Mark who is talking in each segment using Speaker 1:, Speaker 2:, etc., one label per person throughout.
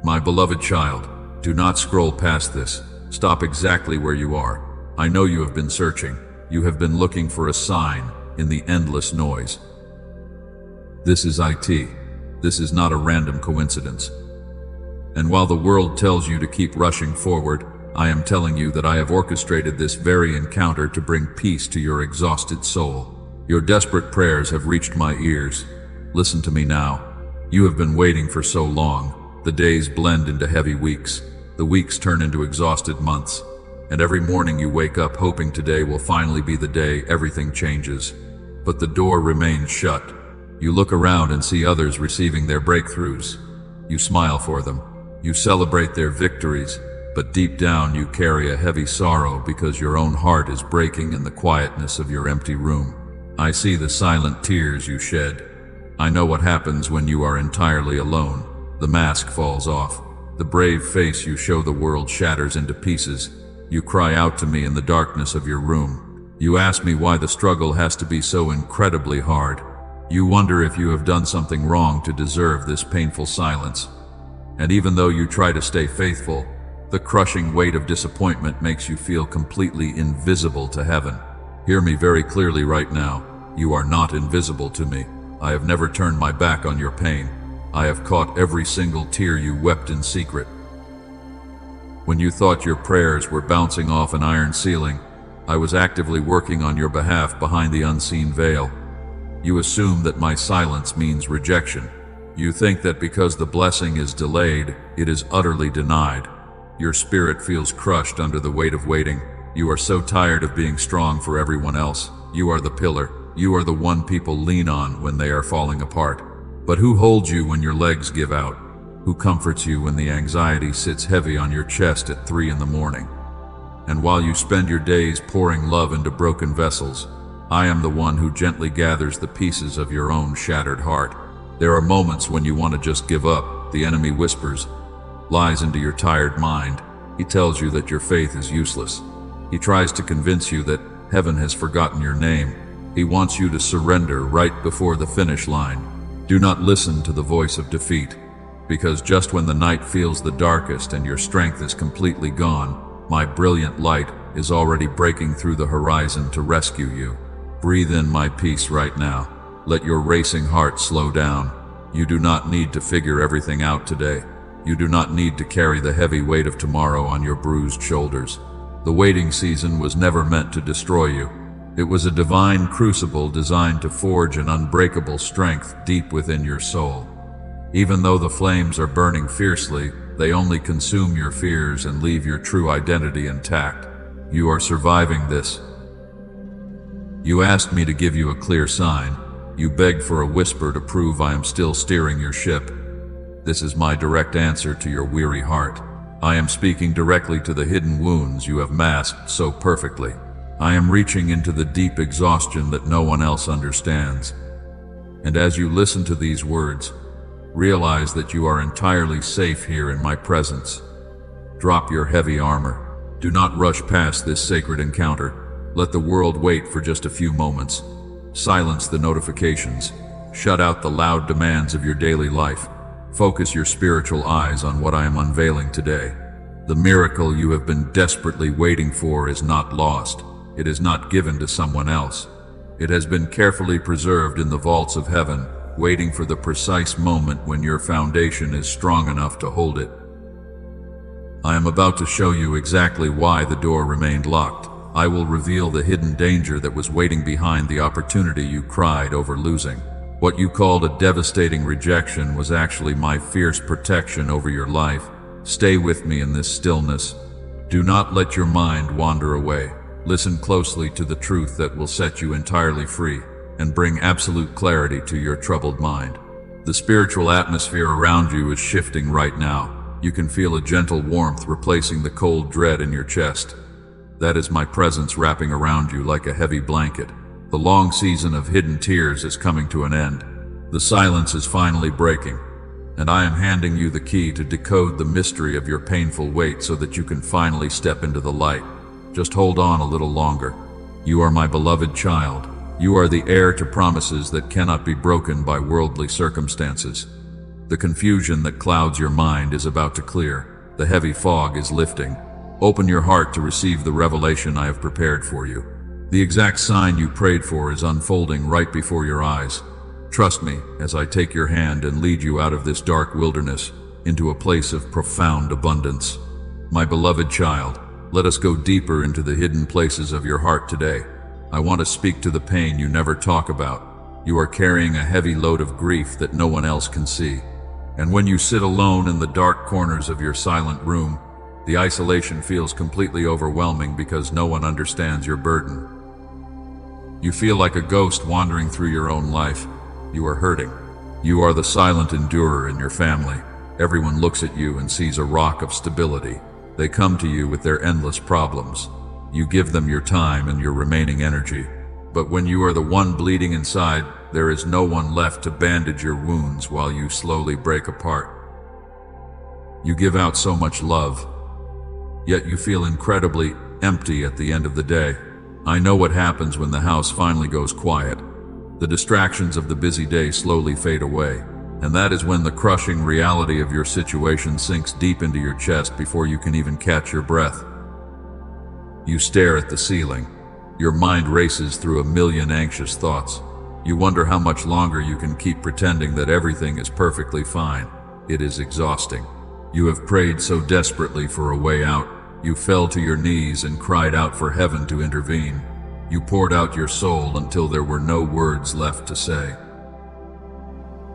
Speaker 1: My beloved child, do not scroll past this. Stop exactly where you are. I know you have been searching. You have been looking for a sign in the endless noise. This is IT. This is not a random coincidence. And while the world tells you to keep rushing forward, I am telling you that I have orchestrated this very encounter to bring peace to your exhausted soul. Your desperate prayers have reached my ears. Listen to me now. You have been waiting for so long. The days blend into heavy weeks. The weeks turn into exhausted months. And every morning you wake up hoping today will finally be the day everything changes. But the door remains shut. You look around and see others receiving their breakthroughs. You smile for them. You celebrate their victories. But deep down you carry a heavy sorrow because your own heart is breaking in the quietness of your empty room. I see the silent tears you shed. I know what happens when you are entirely alone. The mask falls off. The brave face you show the world shatters into pieces. You cry out to me in the darkness of your room. You ask me why the struggle has to be so incredibly hard. You wonder if you have done something wrong to deserve this painful silence. And even though you try to stay faithful, the crushing weight of disappointment makes you feel completely invisible to heaven. Hear me very clearly right now. You are not invisible to me. I have never turned my back on your pain. I have caught every single tear you wept in secret. When you thought your prayers were bouncing off an iron ceiling, I was actively working on your behalf behind the unseen veil. You assume that my silence means rejection. You think that because the blessing is delayed, it is utterly denied. Your spirit feels crushed under the weight of waiting. You are so tired of being strong for everyone else. You are the pillar. You are the one people lean on when they are falling apart. But who holds you when your legs give out? Who comforts you when the anxiety sits heavy on your chest at 3 in the morning? And while you spend your days pouring love into broken vessels, I am the one who gently gathers the pieces of your own shattered heart. There are moments when you want to just give up. The enemy whispers lies into your tired mind. He tells you that your faith is useless. He tries to convince you that heaven has forgotten your name. He wants you to surrender right before the finish line. Do not listen to the voice of defeat, because just when the night feels the darkest and your strength is completely gone, my brilliant light is already breaking through the horizon to rescue you. Breathe in my peace right now. Let your racing heart slow down. You do not need to figure everything out today. You do not need to carry the heavy weight of tomorrow on your bruised shoulders. The waiting season was never meant to destroy you. It was a divine crucible designed to forge an unbreakable strength deep within your soul. Even though the flames are burning fiercely, they only consume your fears and leave your true identity intact. You are surviving this. You asked me to give you a clear sign. You begged for a whisper to prove I am still steering your ship. This is my direct answer to your weary heart. I am speaking directly to the hidden wounds you have masked so perfectly. I am reaching into the deep exhaustion that no one else understands. And as you listen to these words, realize that you are entirely safe here in my presence. Drop your heavy armor. Do not rush past this sacred encounter. Let the world wait for just a few moments. Silence the notifications. Shut out the loud demands of your daily life. Focus your spiritual eyes on what I am unveiling today. The miracle you have been desperately waiting for is not lost. It is not given to someone else. It has been carefully preserved in the vaults of heaven, waiting for the precise moment when your foundation is strong enough to hold it. I am about to show you exactly why the door remained locked. I will reveal the hidden danger that was waiting behind the opportunity you cried over losing. What you called a devastating rejection was actually my fierce protection over your life. Stay with me in this stillness. Do not let your mind wander away. Listen closely to the truth that will set you entirely free and bring absolute clarity to your troubled mind. The spiritual atmosphere around you is shifting right now. You can feel a gentle warmth replacing the cold dread in your chest. That is my presence wrapping around you like a heavy blanket. The long season of hidden tears is coming to an end. The silence is finally breaking, and I am handing you the key to decode the mystery of your painful wait so that you can finally step into the light. Just hold on a little longer. You are my beloved child. You are the heir to promises that cannot be broken by worldly circumstances. The confusion that clouds your mind is about to clear. The heavy fog is lifting. Open your heart to receive the revelation I have prepared for you. The exact sign you prayed for is unfolding right before your eyes. Trust me as I take your hand and lead you out of this dark wilderness into a place of profound abundance. My beloved child, let us go deeper into the hidden places of your heart today. I want to speak to the pain you never talk about. You are carrying a heavy load of grief that no one else can see. And when you sit alone in the dark corners of your silent room, the isolation feels completely overwhelming because no one understands your burden. You feel like a ghost wandering through your own life. You are hurting. You are the silent endurer in your family. Everyone looks at you and sees a rock of stability. They come to you with their endless problems. You give them your time and your remaining energy. But when you are the one bleeding inside, there is no one left to bandage your wounds while you slowly break apart. You give out so much love, yet you feel incredibly empty at the end of the day. I know what happens when the house finally goes quiet. The distractions of the busy day slowly fade away, and that is when the crushing reality of your situation sinks deep into your chest before you can even catch your breath. You stare at the ceiling. Your mind races through a million anxious thoughts. You wonder how much longer you can keep pretending that everything is perfectly fine. It is exhausting. You have prayed so desperately for a way out. You fell to your knees and cried out for heaven to intervene. You poured out your soul until there were no words left to say.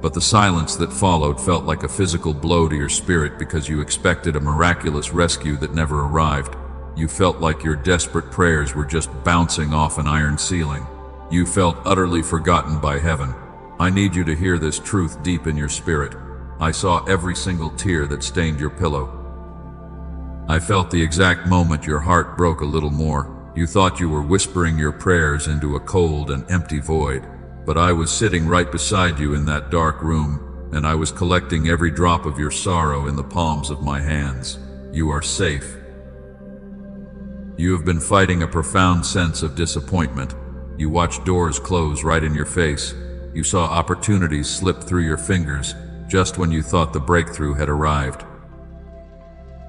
Speaker 1: But the silence that followed felt like a physical blow to your spirit because you expected a miraculous rescue that never arrived. You felt like your desperate prayers were just bouncing off an iron ceiling. You felt utterly forgotten by heaven. I need you to hear this truth deep in your spirit. I saw every single tear that stained your pillow. I felt the exact moment your heart broke a little more. You thought you were whispering your prayers into a cold and empty void. But I was sitting right beside you in that dark room, and I was collecting every drop of your sorrow in the palms of my hands. You are safe. You have been fighting a profound sense of disappointment. You watched doors close right in your face. You saw opportunities slip through your fingers just when you thought the breakthrough had arrived.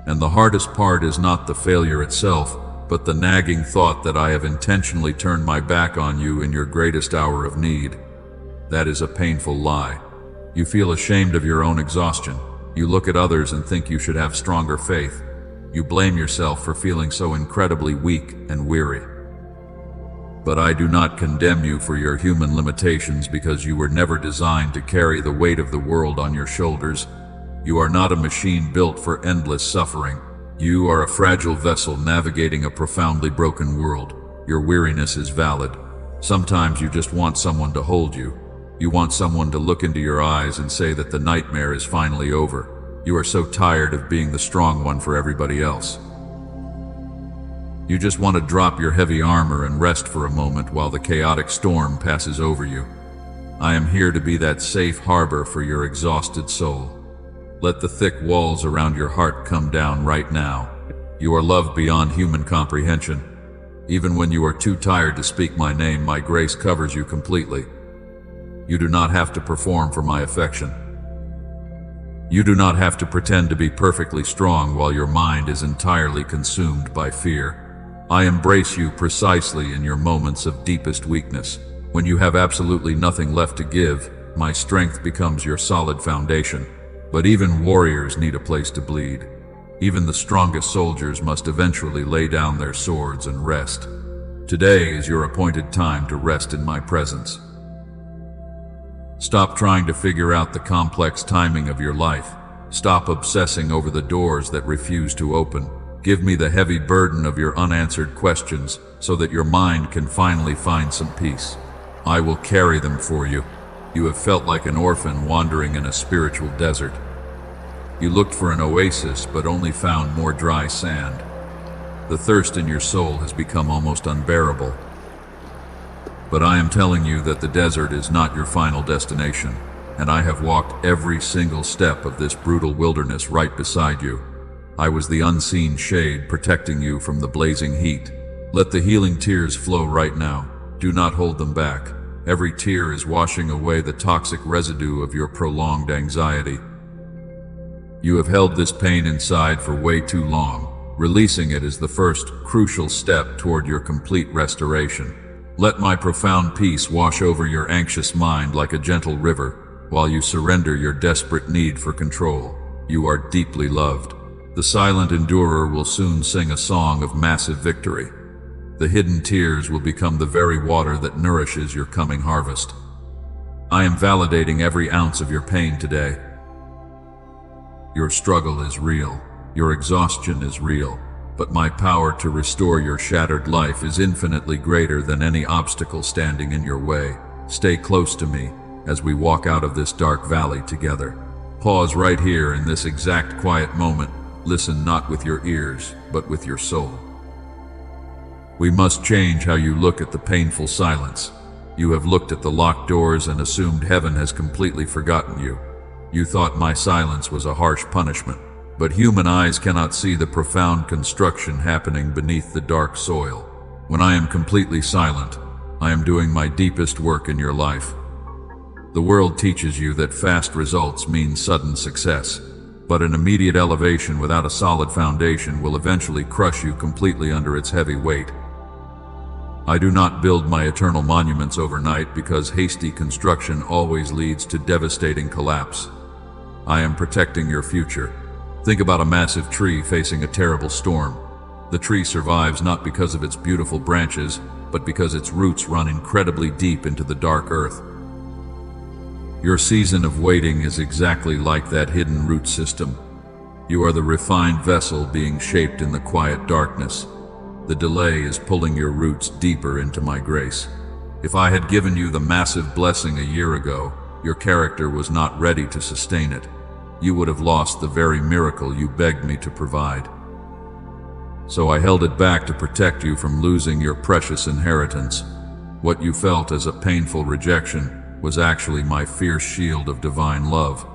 Speaker 1: And the hardest part is not the failure itself, but the nagging thought that I have intentionally turned my back on you in your greatest hour of need. That is a painful lie. You feel ashamed of your own exhaustion. You look at others and think you should have stronger faith. You blame yourself for feeling so incredibly weak and weary. But I do not condemn you for your human limitations because you were never designed to carry the weight of the world on your shoulders. You are not a machine built for endless suffering. You are a fragile vessel navigating a profoundly broken world. Your weariness is valid. Sometimes you just want someone to hold you. You want someone to look into your eyes and say that the nightmare is finally over. You are so tired of being the strong one for everybody else. You just want to drop your heavy armor and rest for a moment while the chaotic storm passes over you. I am here to be that safe harbor for your exhausted soul. Let the thick walls around your heart come down right now. You are loved beyond human comprehension. Even when you are too tired to speak my name, my grace covers you completely. You do not have to perform for my affection. You do not have to pretend to be perfectly strong while your mind is entirely consumed by fear. I embrace you precisely in your moments of deepest weakness. When you have absolutely nothing left to give, my strength becomes your solid foundation. But even warriors need a place to bleed. Even the strongest soldiers must eventually lay down their swords and rest. Today is your appointed time to rest in my presence. Stop trying to figure out the complex timing of your life. Stop obsessing over the doors that refuse to open. Give me the heavy burden of your unanswered questions so that your mind can finally find some peace. I will carry them for you. You have felt like an orphan wandering in a spiritual desert. You looked for an oasis but only found more dry sand. The thirst in your soul has become almost unbearable. But I am telling you that the desert is not your final destination, and I have walked every single step of this brutal wilderness right beside you. I was the unseen shade protecting you from the blazing heat. Let the healing tears flow right now. Do not hold them back. Every tear is washing away the toxic residue of your prolonged anxiety. You have held this pain inside for way too long. Releasing it is the first crucial step toward your complete restoration. Let my profound peace wash over your anxious mind like a gentle river, while you surrender your desperate need for control. You are deeply loved. The silent endurer will soon sing a song of massive victory. The hidden tears will become the very water that nourishes your coming harvest. I am validating every ounce of your pain today. Your struggle is real. Your exhaustion is real. But my power to restore your shattered life is infinitely greater than any obstacle standing in your way. Stay close to me as we walk out of this dark valley together. Pause right here in this exact quiet moment. Listen not with your ears, but with your soul. We must change how you look at the painful silence. You have looked at the locked doors and assumed heaven has completely forgotten you. You thought my silence was a harsh punishment. But human eyes cannot see the profound construction happening beneath the dark soil. When I am completely silent, I am doing my deepest work in your life. The world teaches you that fast results mean sudden success, but an immediate elevation without a solid foundation will eventually crush you completely under its heavy weight. I do not build my eternal monuments overnight because hasty construction always leads to devastating collapse. I am protecting your future. Think about a massive tree facing a terrible storm. The tree survives not because of its beautiful branches, but because its roots run incredibly deep into the dark earth. Your season of waiting is exactly like that hidden root system. You are the refined vessel being shaped in the quiet darkness. The delay is pulling your roots deeper into my grace. If I had given you the massive blessing a year ago, your character was not ready to sustain it. You would have lost the very miracle you begged me to provide. So I held it back to protect you from losing your precious inheritance. What you felt as a painful rejection was actually my fierce shield of divine love.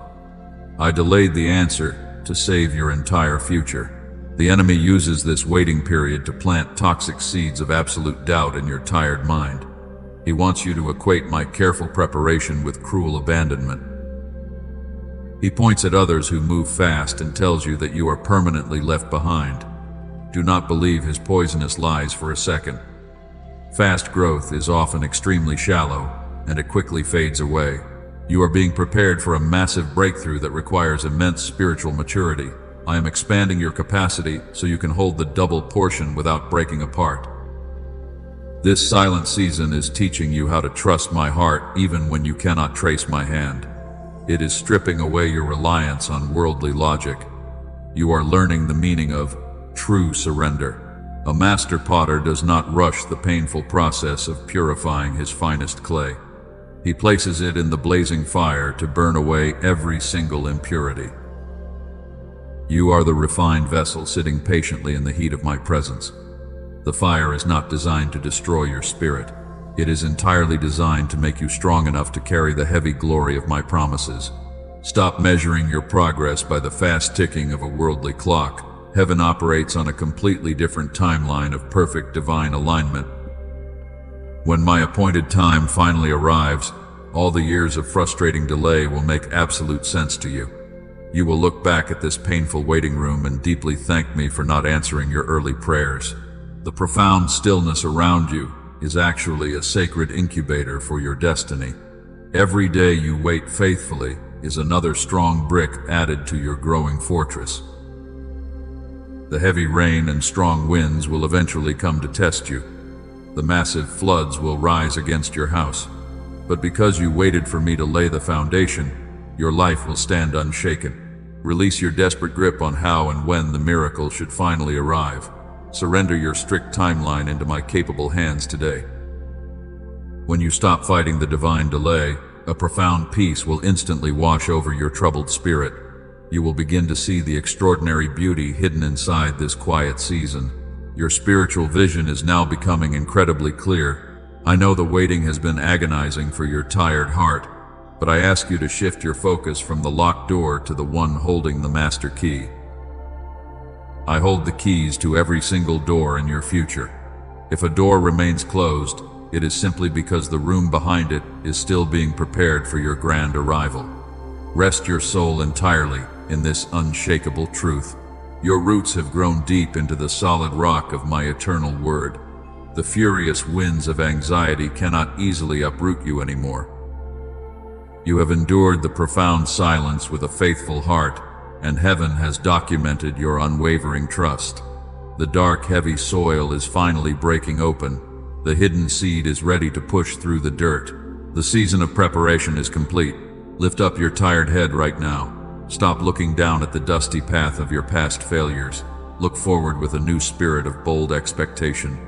Speaker 1: I delayed the answer to save your entire future. The enemy uses this waiting period to plant toxic seeds of absolute doubt in your tired mind. He wants you to equate my careful preparation with cruel abandonment. He points at others who move fast and tells you that you are permanently left behind. Do not believe his poisonous lies for a second. Fast growth is often extremely shallow, and it quickly fades away. You are being prepared for a massive breakthrough that requires immense spiritual maturity. I am expanding your capacity so you can hold the double portion without breaking apart. This silent season is teaching you how to trust my heart even when you cannot trace my hand. It is stripping away your reliance on worldly logic. You are learning the meaning of true surrender. A master potter does not rush the painful process of purifying his finest clay. He places it in the blazing fire to burn away every single impurity. You are the refined vessel sitting patiently in the heat of my presence. The fire is not designed to destroy your spirit. It is entirely designed to make you strong enough to carry the heavy glory of my promises. Stop measuring your progress by the fast ticking of a worldly clock. Heaven operates on a completely different timeline of perfect divine alignment. When my appointed time finally arrives, all the years of frustrating delay will make absolute sense to you. You will look back at this painful waiting room and deeply thank me for not answering your early prayers. The profound stillness around you is actually a sacred incubator for your destiny. Every day you wait faithfully is another strong brick added to your growing fortress. The heavy rain and strong winds will eventually come to test you. The massive floods will rise against your house. But because you waited for me to lay the foundation, your life will stand unshaken. Release your desperate grip on how and when the miracle should finally arrive. Surrender your strict timeline into my capable hands today. When you stop fighting the divine delay, a profound peace will instantly wash over your troubled spirit. You will begin to see the extraordinary beauty hidden inside this quiet season. Your spiritual vision is now becoming incredibly clear. I know the waiting has been agonizing for your tired heart, but I ask you to shift your focus from the locked door to the one holding the master key. I hold the keys to every single door in your future. If a door remains closed, it is simply because the room behind it is still being prepared for your grand arrival. Rest your soul entirely in this unshakable truth. Your roots have grown deep into the solid rock of my eternal word. The furious winds of anxiety cannot easily uproot you anymore. You have endured the profound silence with a faithful heart, and heaven has documented your unwavering trust. The dark, heavy soil is finally breaking open. The hidden seed is ready to push through the dirt. The season of preparation is complete. Lift up your tired head right now. Stop looking down at the dusty path of your past failures. Look forward with a new spirit of bold expectation.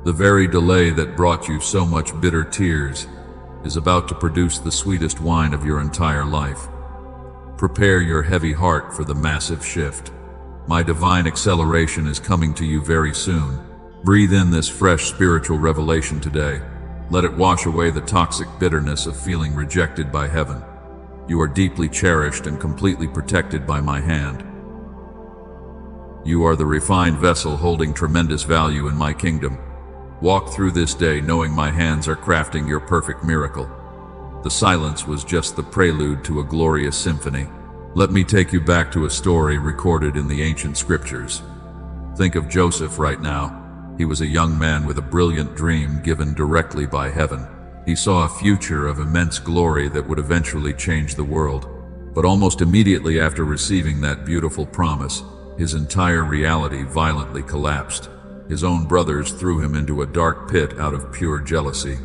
Speaker 1: The very delay that brought you so much bitter tears is about to produce the sweetest wine of your entire life. Prepare your heavy heart for the massive shift. My divine acceleration is coming to you very soon. Breathe in this fresh spiritual revelation today. Let it wash away the toxic bitterness of feeling rejected by heaven. You are deeply cherished and completely protected by my hand. You are the refined vessel holding tremendous value in my kingdom. Walk through this day knowing my hands are crafting your perfect miracle. The silence was just the prelude to a glorious symphony. Let me take you back to a story recorded in the ancient scriptures. Think of Joseph right now. He was a young man with a brilliant dream given directly by heaven. He saw a future of immense glory that would eventually change the world. But almost immediately after receiving that beautiful promise, his entire reality violently collapsed. His own brothers threw him into a dark pit out of pure jealousy.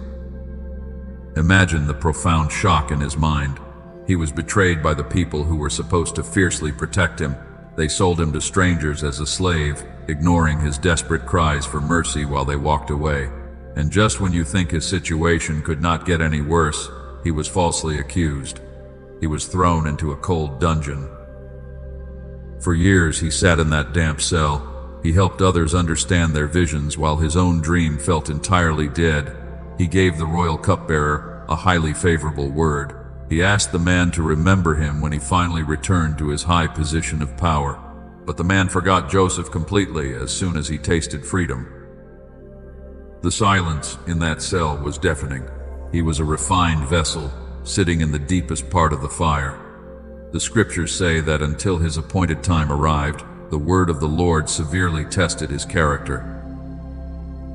Speaker 1: Imagine the profound shock in his mind. He was betrayed by the people who were supposed to fiercely protect him. They sold him to strangers as a slave, ignoring his desperate cries for mercy while they walked away. And just when you think his situation could not get any worse, he was falsely accused. He was thrown into a cold dungeon. For years he sat in that damp cell. He helped others understand their visions while his own dream felt entirely dead. He gave the royal cupbearer a highly favorable word. He asked the man to remember him when he finally returned to his high position of power. But the man forgot Joseph completely as soon as he tasted freedom. The silence in that cell was deafening. He was a refined vessel, sitting in the deepest part of the fire. The scriptures say that until his appointed time arrived, the word of the Lord severely tested his character.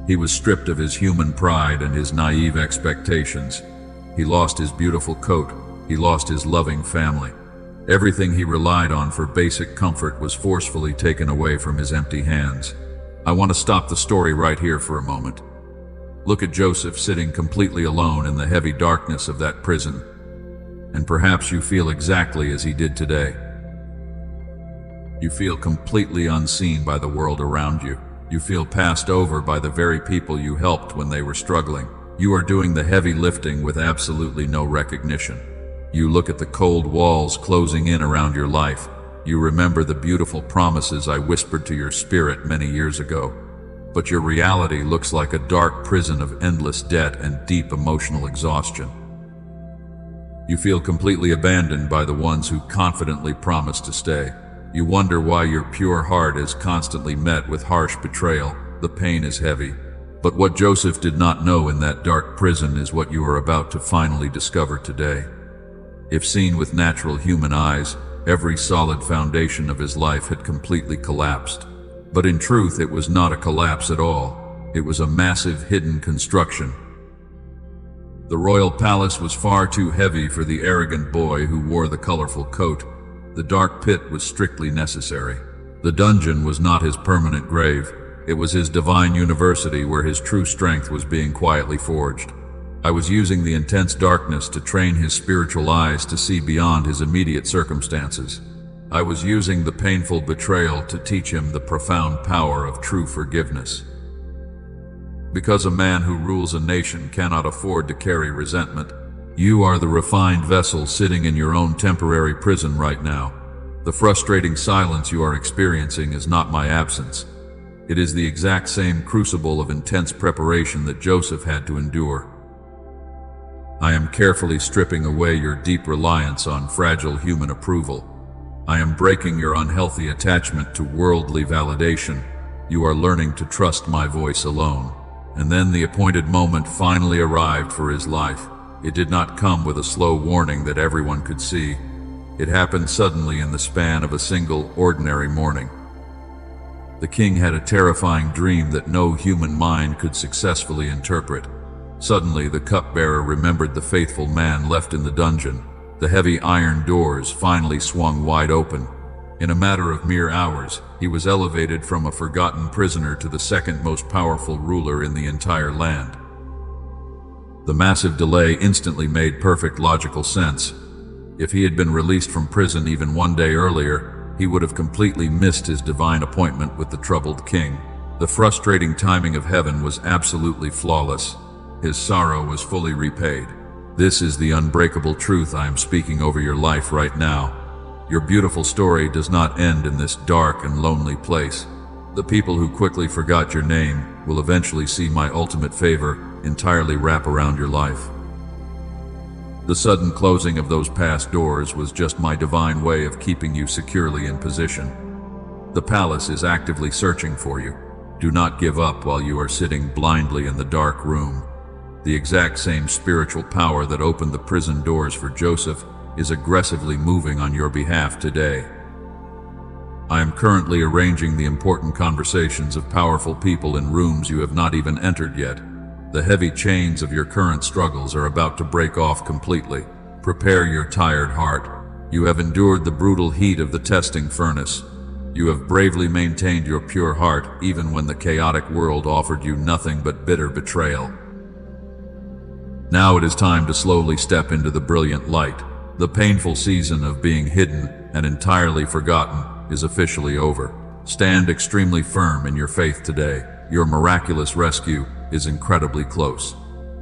Speaker 1: He was stripped of his human pride and his naive expectations. He lost his beautiful coat. He lost his loving family. Everything he relied on for basic comfort was forcefully taken away from his empty hands. I want to stop the story right here for a moment. Look at Joseph sitting completely alone in the heavy darkness of that prison. And perhaps you feel exactly as he did today. You feel completely unseen by the world around you. You feel passed over by the very people you helped when they were struggling. You are doing the heavy lifting with absolutely no recognition. You look at the cold walls closing in around your life. You remember the beautiful promises I whispered to your spirit many years ago. But your reality looks like a dark prison of endless debt and deep emotional exhaustion. You feel completely abandoned by the ones who confidently promised to stay. You wonder why your pure heart is constantly met with harsh betrayal. The pain is heavy. But what Joseph did not know in that dark prison is what you are about to finally discover today. If seen with natural human eyes, every solid foundation of his life had completely collapsed. But in truth, it was not a collapse at all. It was a massive hidden construction. The royal palace was far too heavy for the arrogant boy who wore the colorful coat. The dark pit was strictly necessary. The dungeon was not his permanent grave. It was his divine university where his true strength was being quietly forged. I was using the intense darkness to train his spiritual eyes to see beyond his immediate circumstances. I was using the painful betrayal to teach him the profound power of true forgiveness. Because a man who rules a nation cannot afford to carry resentment, you are the refined vessel sitting in your own temporary prison right now. The frustrating silence you are experiencing is not my absence. It is the exact same crucible of intense preparation that Joseph had to endure. I am carefully stripping away your deep reliance on fragile human approval. I am breaking your unhealthy attachment to worldly validation. You are learning to trust my voice alone. And then the appointed moment finally arrived for his life. It did not come with a slow warning that everyone could see. It happened suddenly in the span of a single, ordinary morning. The king had a terrifying dream that no human mind could successfully interpret. Suddenly, the cupbearer remembered the faithful man left in the dungeon. The heavy iron doors finally swung wide open. In a matter of mere hours, he was elevated from a forgotten prisoner to the second most powerful ruler in the entire land. The massive delay instantly made perfect logical sense. If he had been released from prison even one day earlier, he would have completely missed his divine appointment with the troubled king. The frustrating timing of heaven was absolutely flawless. His sorrow was fully repaid. This is the unbreakable truth I am speaking over your life right now. Your beautiful story does not end in this dark and lonely place. The people who quickly forgot your name will eventually see my ultimate favor entirely wrap around your life. The sudden closing of those past doors was just my divine way of keeping you securely in position. The palace is actively searching for you. Do not give up while you are sitting blindly in the dark room. The exact same spiritual power that opened the prison doors for Joseph is aggressively moving on your behalf today. I am currently arranging the important conversations of powerful people in rooms you have not even entered yet. The heavy chains of your current struggles are about to break off completely. Prepare your tired heart. You have endured the brutal heat of the testing furnace. You have bravely maintained your pure heart even when the chaotic world offered you nothing but bitter betrayal. Now it is time to slowly step into the brilliant light. The painful season of being hidden and entirely forgotten is officially over. Stand extremely firm in your faith today. Your miraculous rescue is incredibly close.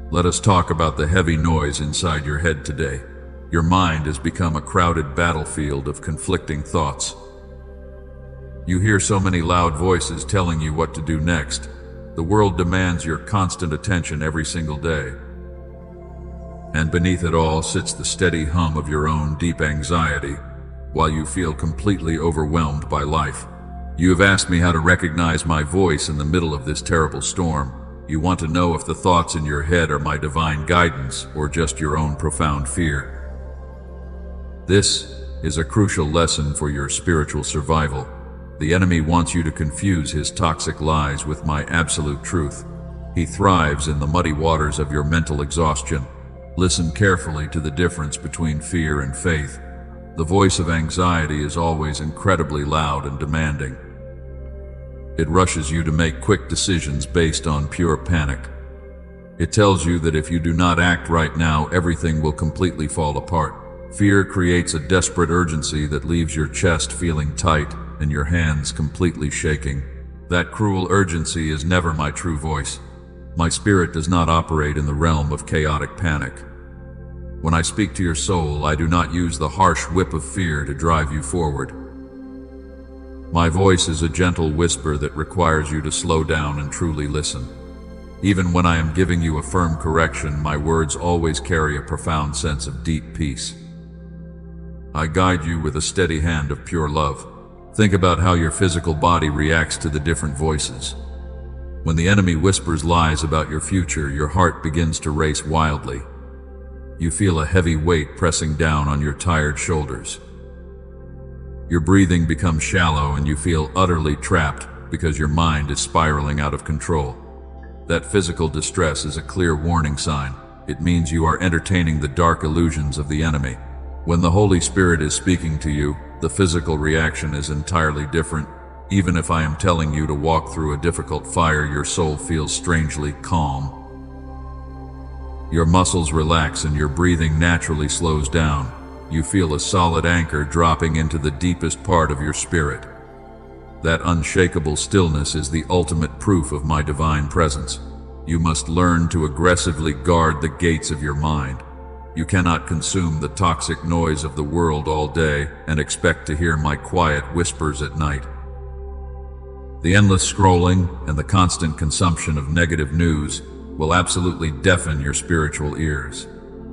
Speaker 1: Let us talk about the heavy noise inside your head today. Your mind has become a crowded battlefield of conflicting thoughts. You hear so many loud voices telling you what to do next. The world demands your constant attention every single day. And beneath it all sits the steady hum of your own deep anxiety, while you feel completely overwhelmed by life. You have asked me how to recognize my voice in the middle of this terrible storm. You want to know if the thoughts in your head are my divine guidance or just your own profound fear. This is a crucial lesson for your spiritual survival. The enemy wants you to confuse his toxic lies with my absolute truth. He thrives in the muddy waters of your mental exhaustion. Listen carefully to the difference between fear and faith. The voice of anxiety is always incredibly loud and demanding. It rushes you to make quick decisions based on pure panic. It tells you that if you do not act right now, everything will completely fall apart. Fear creates a desperate urgency that leaves your chest feeling tight and your hands completely shaking. That cruel urgency is never my true voice. My spirit does not operate in the realm of chaotic panic. When I speak to your soul, I do not use the harsh whip of fear to drive you forward. My voice is a gentle whisper that requires you to slow down and truly listen. Even when I am giving you a firm correction, my words always carry a profound sense of deep peace. I guide you with a steady hand of pure love. Think about how your physical body reacts to the different voices. When the enemy whispers lies about your future, your heart begins to race wildly. You feel a heavy weight pressing down on your tired shoulders. Your breathing becomes shallow and you feel utterly trapped because your mind is spiraling out of control. That physical distress is a clear warning sign. It means you are entertaining the dark illusions of the enemy. When the Holy Spirit is speaking to you, the physical reaction is entirely different. Even if I am telling you to walk through a difficult fire, your soul feels strangely calm. Your muscles relax and your breathing naturally slows down. You feel a solid anchor dropping into the deepest part of your spirit. That unshakable stillness is the ultimate proof of my divine presence. You must learn to aggressively guard the gates of your mind. You cannot consume the toxic noise of the world all day and expect to hear my quiet whispers at night. The endless scrolling and the constant consumption of negative news will absolutely deafen your spiritual ears.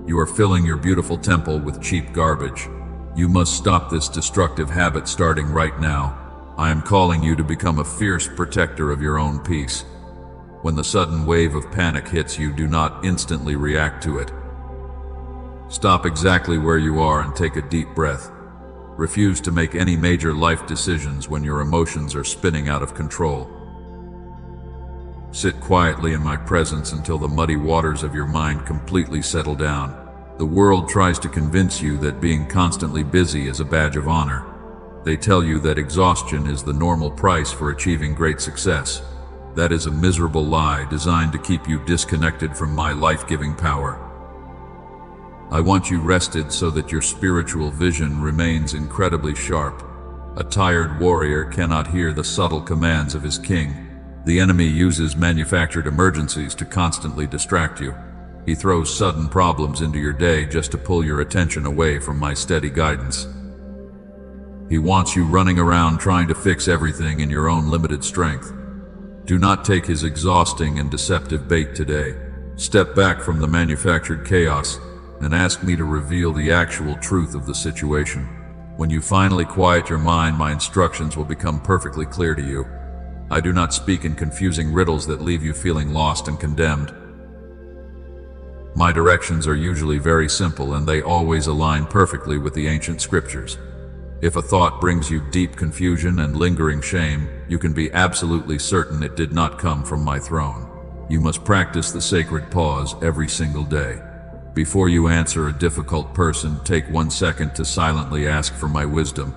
Speaker 1: You are filling your beautiful temple with cheap garbage. You must stop this destructive habit starting right now. I am calling you to become a fierce protector of your own peace. When the sudden wave of panic hits you, do not instantly react to it. Stop exactly where you are and take a deep breath. Refuse to make any major life decisions when your emotions are spinning out of control. Sit quietly in my presence until the muddy waters of your mind completely settle down. The world tries to convince you that being constantly busy is a badge of honor. They tell you that exhaustion is the normal price for achieving great success. That is a miserable lie designed to keep you disconnected from my life-giving power. I want you rested so that your spiritual vision remains incredibly sharp. A tired warrior cannot hear the subtle commands of his king. The enemy uses manufactured emergencies to constantly distract you. He throws sudden problems into your day just to pull your attention away from my steady guidance. He wants you running around trying to fix everything in your own limited strength. Do not take his exhausting and deceptive bait today. Step back from the manufactured chaos and ask me to reveal the actual truth of the situation. When you finally quiet your mind, my instructions will become perfectly clear to you. I do not speak in confusing riddles that leave you feeling lost and condemned. My directions are usually very simple, and they always align perfectly with the ancient scriptures. If a thought brings you deep confusion and lingering shame, you can be absolutely certain it did not come from my throne. You must practice the sacred pause every single day. Before you answer a difficult person, take 1 second to silently ask for my wisdom.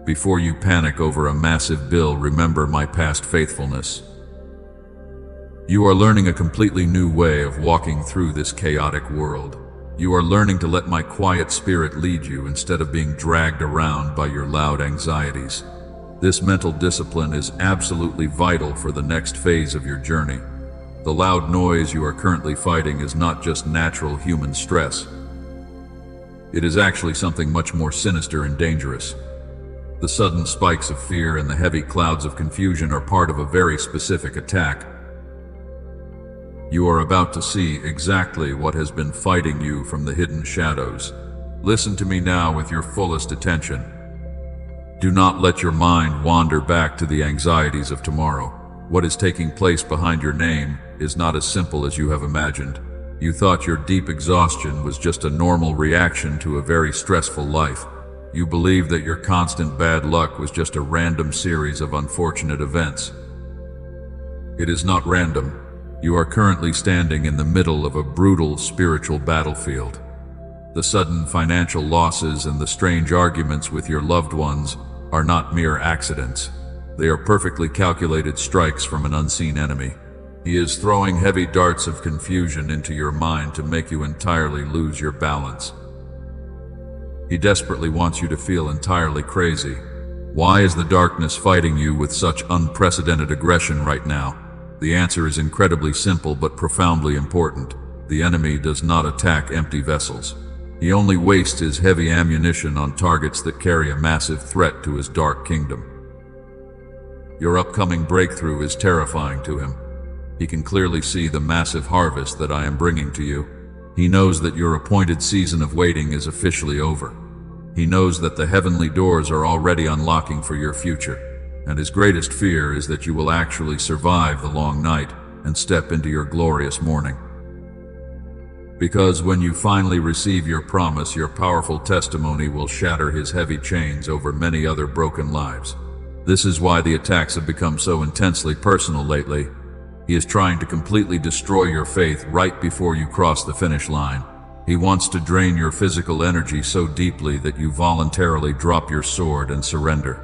Speaker 1: Before you panic over a massive bill, remember my past faithfulness. You are learning a completely new way of walking through this chaotic world. You are learning to let my quiet spirit lead you instead of being dragged around by your loud anxieties. This mental discipline is absolutely vital for the next phase of your journey. The loud noise you are currently fighting is not just natural human stress. It is actually something much more sinister and dangerous. The sudden spikes of fear and the heavy clouds of confusion are part of a very specific attack. You are about to see exactly what has been fighting you from the hidden shadows. Listen to me now with your fullest attention. Do not let your mind wander back to the anxieties of tomorrow. What is taking place behind your name is not as simple as you have imagined. You thought your deep exhaustion was just a normal reaction to a very stressful life. You believed that your constant bad luck was just a random series of unfortunate events. It is not random. You are currently standing in the middle of a brutal spiritual battlefield. The sudden financial losses and the strange arguments with your loved ones are not mere accidents. They are perfectly calculated strikes from an unseen enemy. He is throwing heavy darts of confusion into your mind to make you entirely lose your balance. He desperately wants you to feel entirely crazy. Why is the darkness fighting you with such unprecedented aggression right now? The answer is incredibly simple but profoundly important. The enemy does not attack empty vessels. He only wastes his heavy ammunition on targets that carry a massive threat to his dark kingdom. Your upcoming breakthrough is terrifying to him. He can clearly see the massive harvest that I am bringing to you. He knows that your appointed season of waiting is officially over. He knows that the heavenly doors are already unlocking for your future. And his greatest fear is that you will actually survive the long night and step into your glorious morning. Because when you finally receive your promise, your powerful testimony will shatter his heavy chains over many other broken lives. This is why the attacks have become so intensely personal lately. He is trying to completely destroy your faith right before you cross the finish line. He wants to drain your physical energy so deeply that you voluntarily drop your sword and surrender.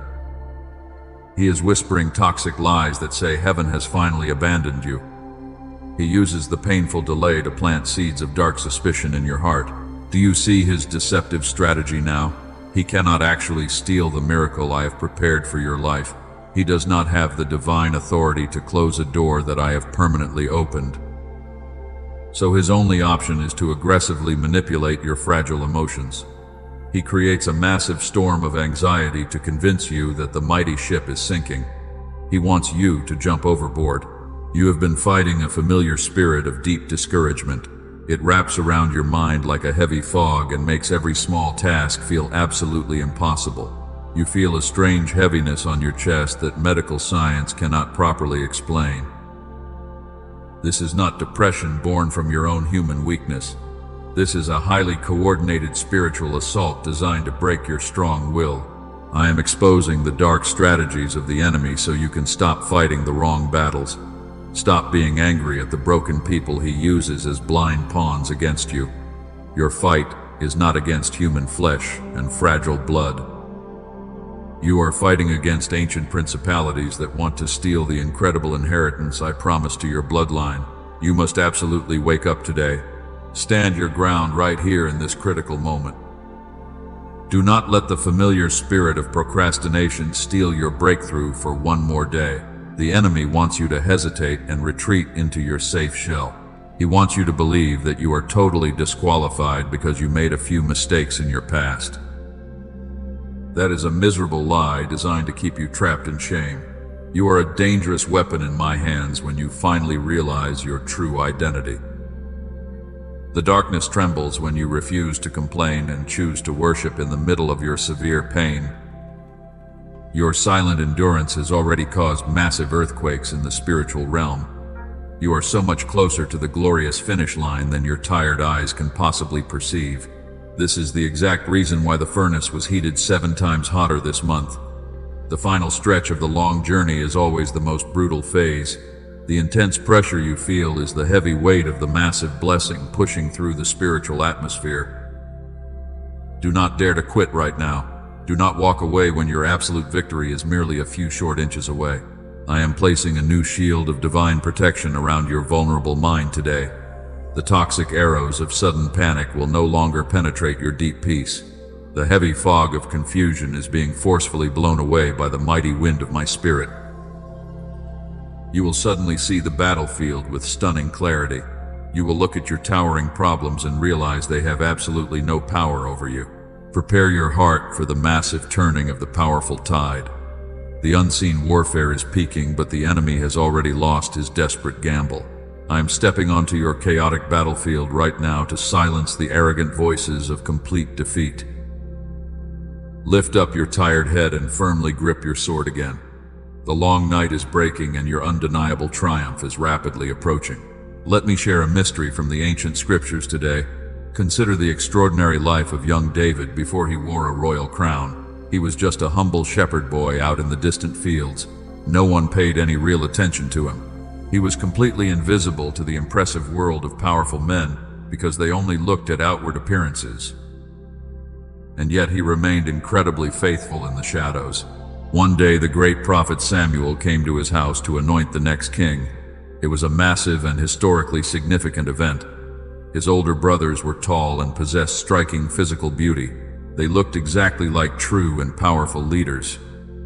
Speaker 1: He is whispering toxic lies that say heaven has finally abandoned you. He uses the painful delay to plant seeds of dark suspicion in your heart. Do you see his deceptive strategy now? He cannot actually steal the miracle I have prepared for your life. He does not have the divine authority to close a door that I have permanently opened. So his only option is to aggressively manipulate your fragile emotions. He creates a massive storm of anxiety to convince you that the mighty ship is sinking. He wants you to jump overboard. You have been fighting a familiar spirit of deep discouragement. It wraps around your mind like a heavy fog and makes every small task feel absolutely impossible. You feel a strange heaviness on your chest that medical science cannot properly explain. This is not depression born from your own human weakness. This is a highly coordinated spiritual assault designed to break your strong will. I am exposing the dark strategies of the enemy so you can stop fighting the wrong battles. Stop being angry at the broken people he uses as blind pawns against you. Your fight is not against human flesh and fragile blood. You are fighting against ancient principalities that want to steal the incredible inheritance I promised to your bloodline. You must absolutely wake up today. Stand your ground right here in this critical moment. Do not let the familiar spirit of procrastination steal your breakthrough for one more day. The enemy wants you to hesitate and retreat into your safe shell. He wants you to believe that you are totally disqualified because you made a few mistakes in your past. That is a miserable lie designed to keep you trapped in shame. You are a dangerous weapon in my hands when you finally realize your true identity. The darkness trembles when you refuse to complain and choose to worship in the middle of your severe pain. Your silent endurance has already caused massive earthquakes in the spiritual realm. You are so much closer to the glorious finish line than your tired eyes can possibly perceive. This is the exact reason why the furnace was heated 7 times hotter this month. The final stretch of the long journey is always the most brutal phase. The intense pressure you feel is the heavy weight of the massive blessing pushing through the spiritual atmosphere. Do not dare to quit right now. Do not walk away when your absolute victory is merely a few short inches away. I am placing a new shield of divine protection around your vulnerable mind today. The toxic arrows of sudden panic will no longer penetrate your deep peace. The heavy fog of confusion is being forcefully blown away by the mighty wind of my spirit. You will suddenly see the battlefield with stunning clarity. You will look at your towering problems and realize they have absolutely no power over you. Prepare your heart for the massive turning of the powerful tide. The unseen warfare is peaking, but the enemy has already lost his desperate gamble. I am stepping onto your chaotic battlefield right now to silence the arrogant voices of complete defeat. Lift up your tired head and firmly grip your sword again. The long night is breaking and your undeniable triumph is rapidly approaching. Let me share a mystery from the ancient scriptures today. Consider the extraordinary life of young David before he wore a royal crown. He was just a humble shepherd boy out in the distant fields. No one paid any real attention to him. He was completely invisible to the impressive world of powerful men because they only looked at outward appearances. And yet he remained incredibly faithful in the shadows. One day the great prophet Samuel came to his house to anoint the next king. It was a massive and historically significant event. His older brothers were tall and possessed striking physical beauty. They looked exactly like true and powerful leaders.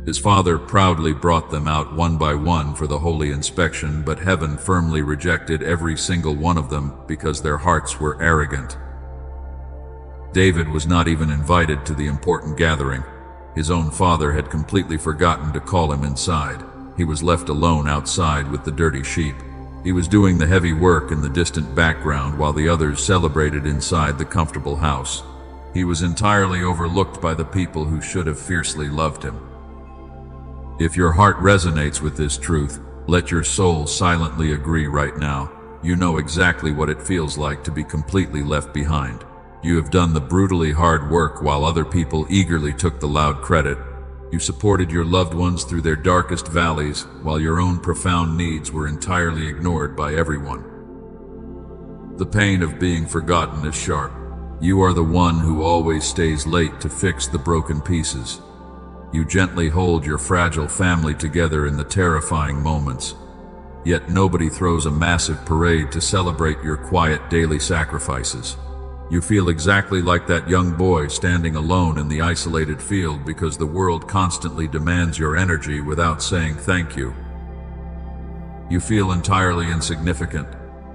Speaker 1: His father proudly brought them out one by one for the holy inspection, but heaven firmly rejected every single one of them because their hearts were arrogant. David was not even invited to the important gathering. His own father had completely forgotten to call him inside. He was left alone outside with the dirty sheep. He was doing the heavy work in the distant background while the others celebrated inside the comfortable house. He was entirely overlooked by the people who should have fiercely loved him. If your heart resonates with this truth, let your soul silently agree right now. You know exactly what it feels like to be completely left behind. You have done the brutally hard work while other people eagerly took the loud credit. You supported your loved ones through their darkest valleys while your own profound needs were entirely ignored by everyone. The pain of being forgotten is sharp. You are the one who always stays late to fix the broken pieces. You gently hold your fragile family together in the terrifying moments. Yet nobody throws a massive parade to celebrate your quiet daily sacrifices. You feel exactly like that young boy standing alone in the isolated field because the world constantly demands your energy without saying thank you. You feel entirely insignificant.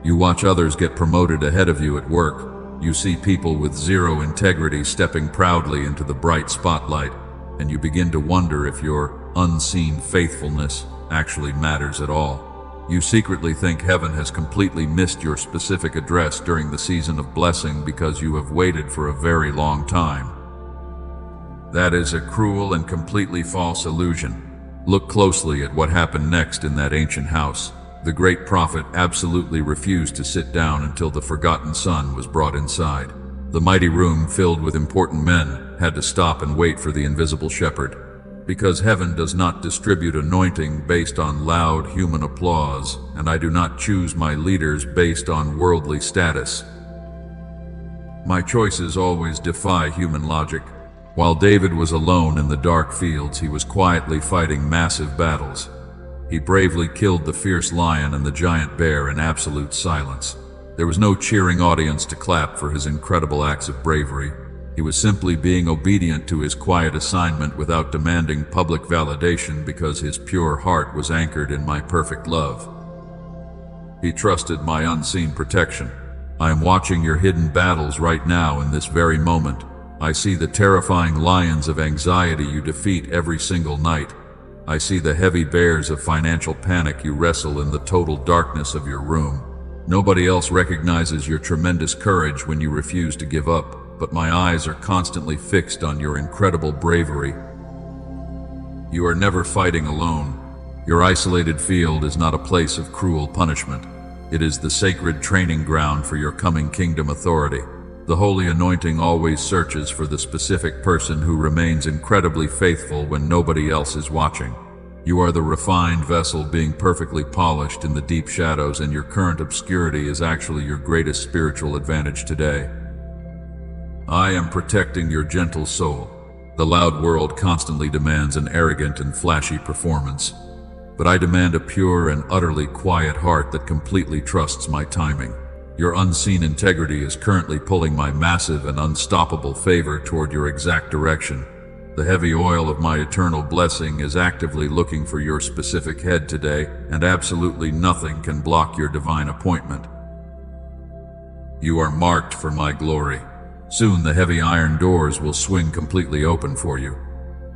Speaker 1: You watch others get promoted ahead of you at work. You see people with zero integrity stepping proudly into the bright spotlight, and you begin to wonder if your unseen faithfulness actually matters at all. You secretly think heaven has completely missed your specific address during the season of blessing because you have waited for a very long time. That is a cruel and completely false illusion. Look closely at what happened next in that ancient house. The great prophet absolutely refused to sit down until the forgotten son was brought inside. The mighty room filled with important men had to stop and wait for the invisible shepherd. Because heaven does not distribute anointing based on loud human applause, and I do not choose my leaders based on worldly status. My choices always defy human logic. While David was alone in the dark fields, he was quietly fighting massive battles. He bravely killed the fierce lion and the giant bear in absolute silence. There was no cheering audience to clap for his incredible acts of bravery. He was simply being obedient to his quiet assignment without demanding public validation because his pure heart was anchored in my perfect love. He trusted my unseen protection. I am watching your hidden battles right now in this very moment. I see the terrifying lions of anxiety you defeat every single night. I see the heavy bears of financial panic you wrestle in the total darkness of your room. Nobody else recognizes your tremendous courage when you refuse to give up, but my eyes are constantly fixed on your incredible bravery. You are never fighting alone. Your isolated field is not a place of cruel punishment. It is the sacred training ground for your coming kingdom authority. The holy anointing always searches for the specific person who remains incredibly faithful when nobody else is watching. You are the refined vessel being perfectly polished in the deep shadows, and your current obscurity is actually your greatest spiritual advantage today. I am protecting your gentle soul. The loud world constantly demands an arrogant and flashy performance, but I demand a pure and utterly quiet heart that completely trusts my timing. Your unseen integrity is currently pulling my massive and unstoppable favor toward your exact direction. The heavy oil of my eternal blessing is actively looking for your specific head today, and absolutely nothing can block your divine appointment. You are marked for my glory. Soon the heavy iron doors will swing completely open for you.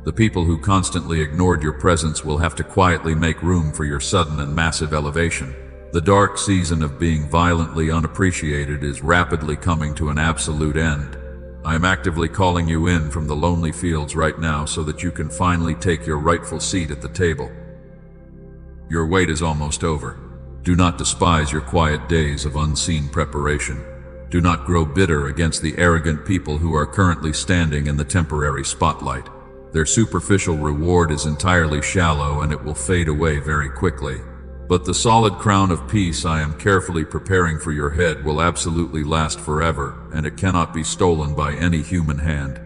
Speaker 1: The people who constantly ignored your presence will have to quietly make room for your sudden and massive elevation. The dark season of being violently unappreciated is rapidly coming to an absolute end. I am actively calling you in from the lonely fields right now so that you can finally take your rightful seat at the table. Your wait is almost over. Do not despise your quiet days of unseen preparation. Do not grow bitter against the arrogant people who are currently standing in the temporary spotlight. Their superficial reward is entirely shallow, and it will fade away very quickly. But the solid crown of peace I am carefully preparing for your head will absolutely last forever, and it cannot be stolen by any human hand.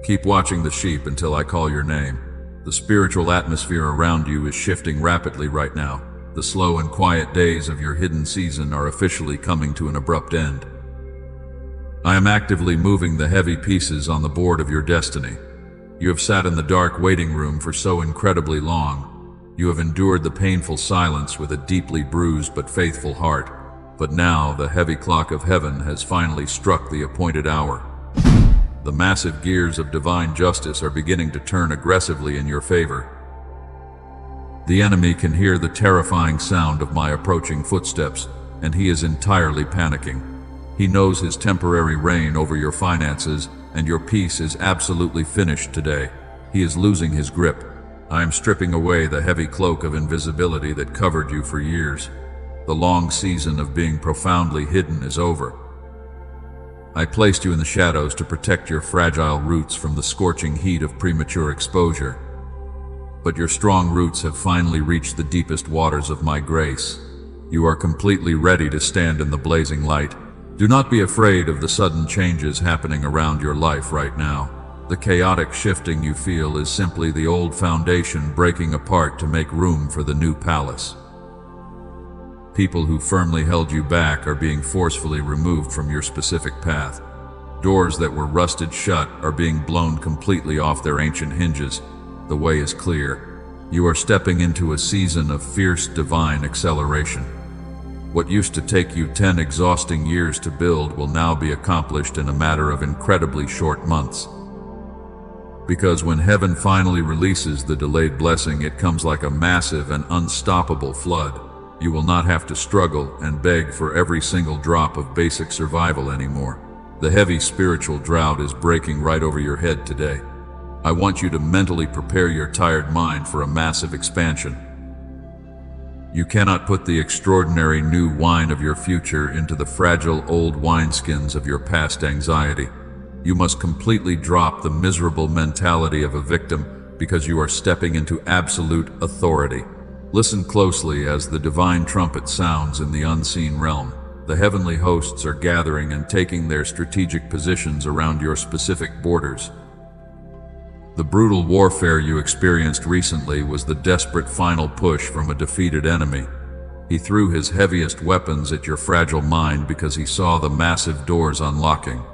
Speaker 1: Keep watching the sheep until I call your name. The spiritual atmosphere around you is shifting rapidly right now. The slow and quiet days of your hidden season are officially coming to an abrupt end. I am actively moving the heavy pieces on the board of your destiny. You have sat in the dark waiting room for so incredibly long. You have endured the painful silence with a deeply bruised but faithful heart. But now the heavy clock of heaven has finally struck the appointed hour. The massive gears of divine justice are beginning to turn aggressively in your favor. The enemy can hear the terrifying sound of my approaching footsteps, and he is entirely panicking. He knows his temporary reign over your finances, and your peace is absolutely finished today. He is losing his grip. I am stripping away the heavy cloak of invisibility that covered you for years. The long season of being profoundly hidden is over. I placed you in the shadows to protect your fragile roots from the scorching heat of premature exposure. But your strong roots have finally reached the deepest waters of my grace. You are completely ready to stand in the blazing light. Do not be afraid of the sudden changes happening around your life right now. The chaotic shifting you feel is simply the old foundation breaking apart to make room for the new palace. People who firmly held you back are being forcefully removed from your specific path. Doors that were rusted shut are being blown completely off their ancient hinges. The way is clear. You are stepping into a season of fierce divine acceleration. What used to take you 10 exhausting years to build will now be accomplished in a matter of incredibly short months. Because when heaven finally releases the delayed blessing, it comes like a massive and unstoppable flood. You will not have to struggle and beg for every single drop of basic survival anymore. The heavy spiritual drought is breaking right over your head today. I want you to mentally prepare your tired mind for a massive expansion. You cannot put the extraordinary new wine of your future into the fragile old wineskins of your past anxiety. You must completely drop the miserable mentality of a victim because you are stepping into absolute authority. Listen closely as the divine trumpet sounds in the unseen realm. The heavenly hosts are gathering and taking their strategic positions around your specific borders. The brutal warfare you experienced recently was the desperate final push from a defeated enemy. He threw his heaviest weapons at your fragile mind because he saw the massive doors unlocking.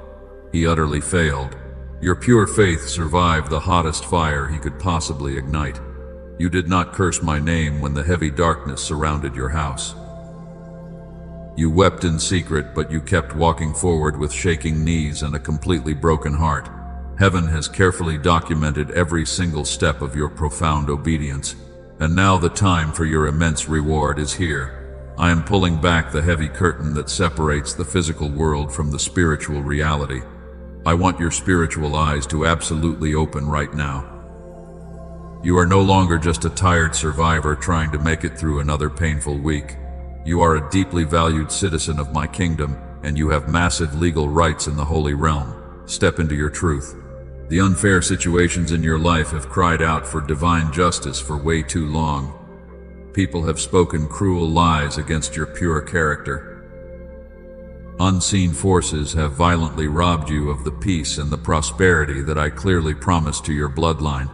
Speaker 1: He utterly failed. Your pure faith survived the hottest fire he could possibly ignite. You did not curse my name when the heavy darkness surrounded your house. You wept in secret, but you kept walking forward with shaking knees and a completely broken heart. Heaven has carefully documented every single step of your profound obedience, and now the time for your immense reward is here. I am pulling back the heavy curtain that separates the physical world from the spiritual reality. I want your spiritual eyes to absolutely open right now. You are no longer just a tired survivor trying to make it through another painful week. You are a deeply valued citizen of my kingdom, and you have massive legal rights in the holy realm. Step into your truth. The unfair situations in your life have cried out for divine justice for way too long. People have spoken cruel lies against your pure character. Unseen forces have violently robbed you of the peace and the prosperity that I clearly promised to your bloodline.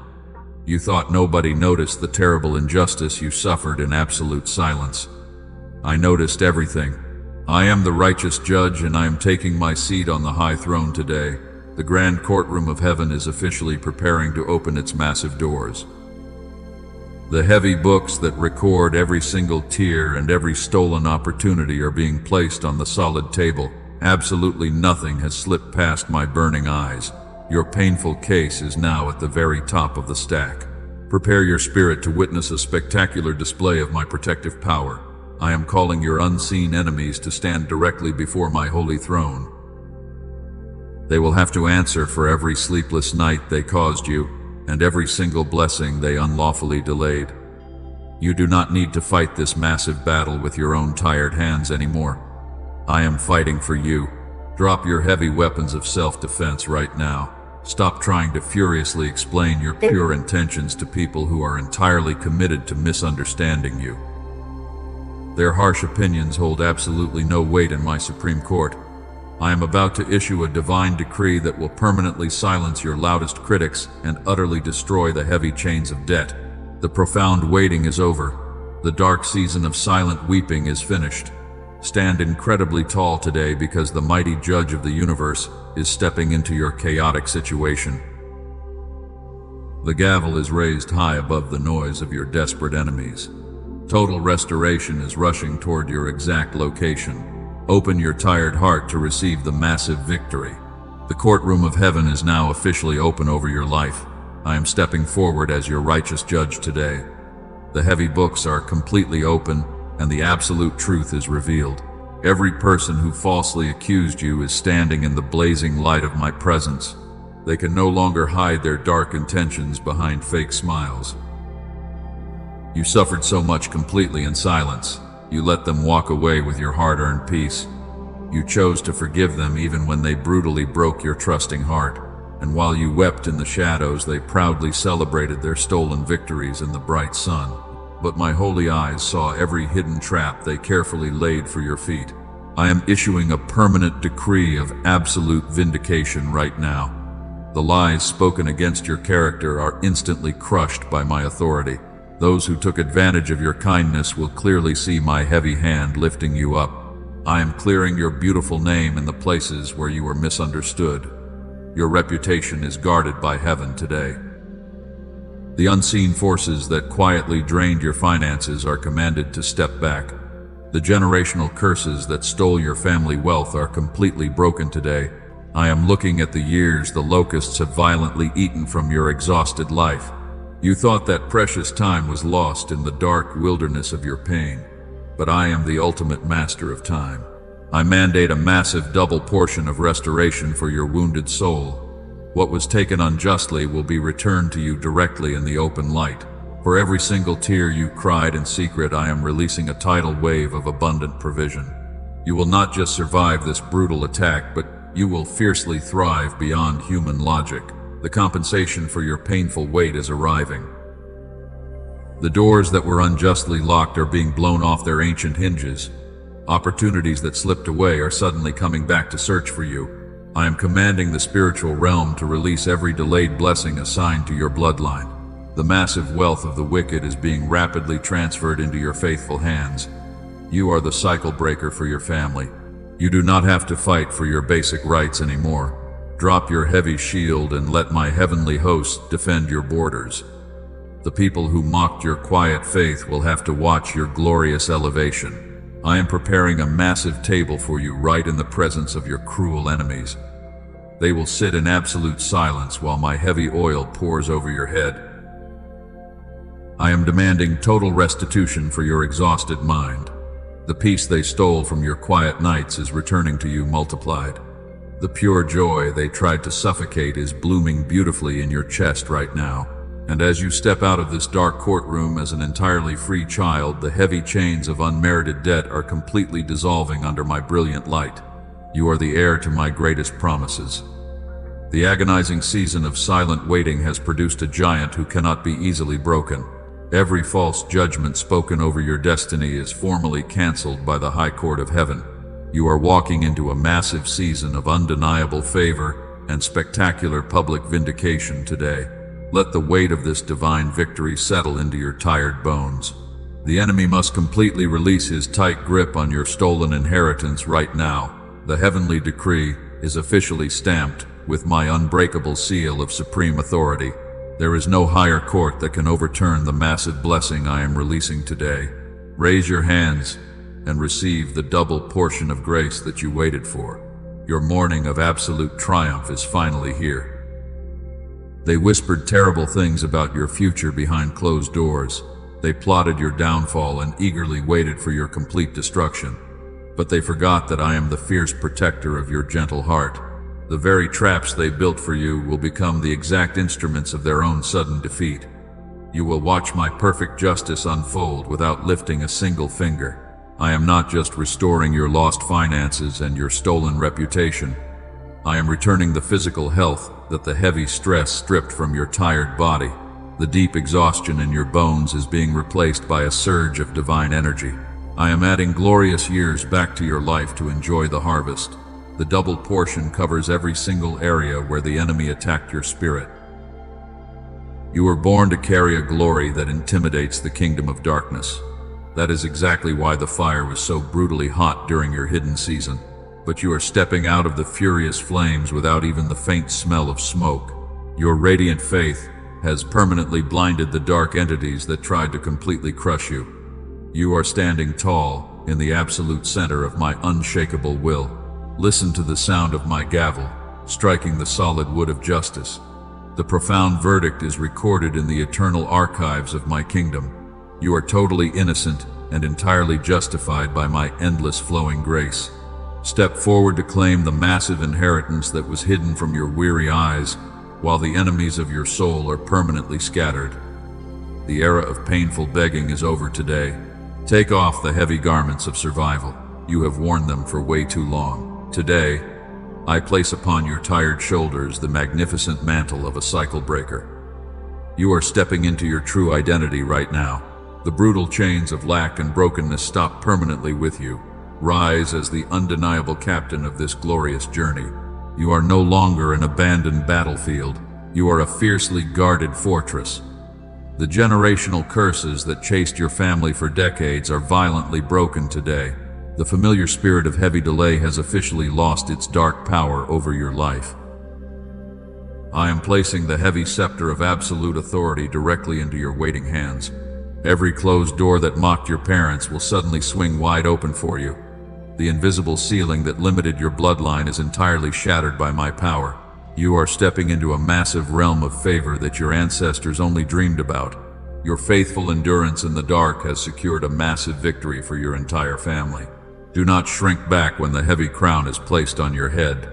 Speaker 1: You thought nobody noticed the terrible injustice you suffered in absolute silence. I noticed everything. I am the righteous judge, and I am taking my seat on the high throne today. The grand courtroom of heaven is officially preparing to open its massive doors. The heavy books that record every single tear and every stolen opportunity are being placed on the solid table. Absolutely nothing has slipped past my burning eyes. Your painful case is now at the very top of the stack. Prepare your spirit to witness a spectacular display of my protective power. I am calling your unseen enemies to stand directly before my holy throne. They will have to answer for every sleepless night they caused you, and every single blessing they unlawfully delayed. You do not need to fight this massive battle with your own tired hands anymore. I am fighting for you. Drop your heavy weapons of self-defense right now. Stop trying to furiously explain your pure intentions to people who are entirely committed to misunderstanding you. Their harsh opinions hold absolutely no weight in my Supreme Court. I am about to issue a divine decree that will permanently silence your loudest critics and utterly destroy the heavy chains of debt. The profound waiting is over. The dark season of silent weeping is finished. Stand incredibly tall today, because the mighty judge of the universe is stepping into your chaotic situation. The gavel is raised high above the noise of your desperate enemies. Total restoration is rushing toward your exact location. Open your tired heart to receive the massive victory. The courtroom of heaven is now officially open over your life. I am stepping forward as your righteous judge today. The heavy books are completely open, and the absolute truth is revealed. Every person who falsely accused you is standing in the blazing light of my presence. They can no longer hide their dark intentions behind fake smiles. You suffered so much completely in silence. You let them walk away with your hard-earned peace. You chose to forgive them even when they brutally broke your trusting heart. And while you wept in the shadows, they proudly celebrated their stolen victories in the bright sun. But my holy eyes saw every hidden trap they carefully laid for your feet. I am issuing a permanent decree of absolute vindication right now. The lies spoken against your character are instantly crushed by my authority. Those who took advantage of your kindness will clearly see my heavy hand lifting you up. I am clearing your beautiful name in the places where you were misunderstood. Your reputation is guarded by heaven today. The unseen forces that quietly drained your finances are commanded to step back. The generational curses that stole your family wealth are completely broken today. I am looking at the years the locusts have violently eaten from your exhausted life. You thought that precious time was lost in the dark wilderness of your pain, but I am the ultimate master of time. I mandate a massive double portion of restoration for your wounded soul. What was taken unjustly will be returned to you directly in the open light. For every single tear you cried in secret, I am releasing a tidal wave of abundant provision. You will not just survive this brutal attack, but you will fiercely thrive beyond human logic. The compensation for your painful wait is arriving. The doors that were unjustly locked are being blown off their ancient hinges. Opportunities that slipped away are suddenly coming back to search for you. I am commanding the spiritual realm to release every delayed blessing assigned to your bloodline. The massive wealth of the wicked is being rapidly transferred into your faithful hands. You are the cycle breaker for your family. You do not have to fight for your basic rights anymore. Drop your heavy shield and let my heavenly host defend your borders. The people who mocked your quiet faith will have to watch your glorious elevation. I am preparing a massive table for you right in the presence of your cruel enemies. They will sit in absolute silence while my heavy oil pours over your head. I am demanding total restitution for your exhausted mind. The peace they stole from your quiet nights is returning to you multiplied. The pure joy they tried to suffocate is blooming beautifully in your chest right now. And as you step out of this dark courtroom as an entirely free child, the heavy chains of unmerited debt are completely dissolving under my brilliant light. You are the heir to my greatest promises. The agonizing season of silent waiting has produced a giant who cannot be easily broken. Every false judgment spoken over your destiny is formally canceled by the High Court of Heaven. You are walking into a massive season of undeniable favor and spectacular public vindication today. Let the weight of this divine victory settle into your tired bones. The enemy must completely release his tight grip on your stolen inheritance right now. The heavenly decree is officially stamped with my unbreakable seal of supreme authority. There is no higher court that can overturn the massive blessing I am releasing today. Raise your hands and receive the double portion of grace that you waited for. Your morning of absolute triumph is finally here. They whispered terrible things about your future behind closed doors. They plotted your downfall and eagerly waited for your complete destruction. But they forgot that I am the fierce protector of your gentle heart. The very traps they built for you will become the exact instruments of their own sudden defeat. You will watch my perfect justice unfold without lifting a single finger. I am not just restoring your lost finances and your stolen reputation. I am returning the physical health that the heavy stress stripped from your tired body. The deep exhaustion in your bones is being replaced by a surge of divine energy. I am adding glorious years back to your life to enjoy the harvest. The double portion covers every single area where the enemy attacked your spirit. You were born to carry a glory that intimidates the kingdom of darkness. That is exactly why the fire was so brutally hot during your hidden season. But you are stepping out of the furious flames without even the faint smell of smoke. Your radiant faith has permanently blinded the dark entities that tried to completely crush you. You are standing tall in the absolute center of my unshakable will. Listen to the sound of my gavel, striking the solid wood of justice. The profound verdict is recorded in the eternal archives of my kingdom. You are totally innocent and entirely justified by my endless flowing grace. Step forward to claim the massive inheritance that was hidden from your weary eyes, while the enemies of your soul are permanently scattered. The era of painful begging is over today. Take off the heavy garments of survival. You have worn them for way too long. Today, I place upon your tired shoulders the magnificent mantle of a cycle breaker. You are stepping into your true identity right now. The brutal chains of lack and brokenness stop permanently with you. Rise as the undeniable captain of this glorious journey. You are no longer an abandoned battlefield. You are a fiercely guarded fortress. The generational curses that chased your family for decades are violently broken today. The familiar spirit of heavy delay has officially lost its dark power over your life. I am placing the heavy scepter of absolute authority directly into your waiting hands. Every closed door that mocked your parents will suddenly swing wide open for you. The invisible ceiling that limited your bloodline is entirely shattered by my power. You are stepping into a massive realm of favor that your ancestors only dreamed about. Your faithful endurance in the dark has secured a massive victory for your entire family. Do not shrink back when the heavy crown is placed on your head.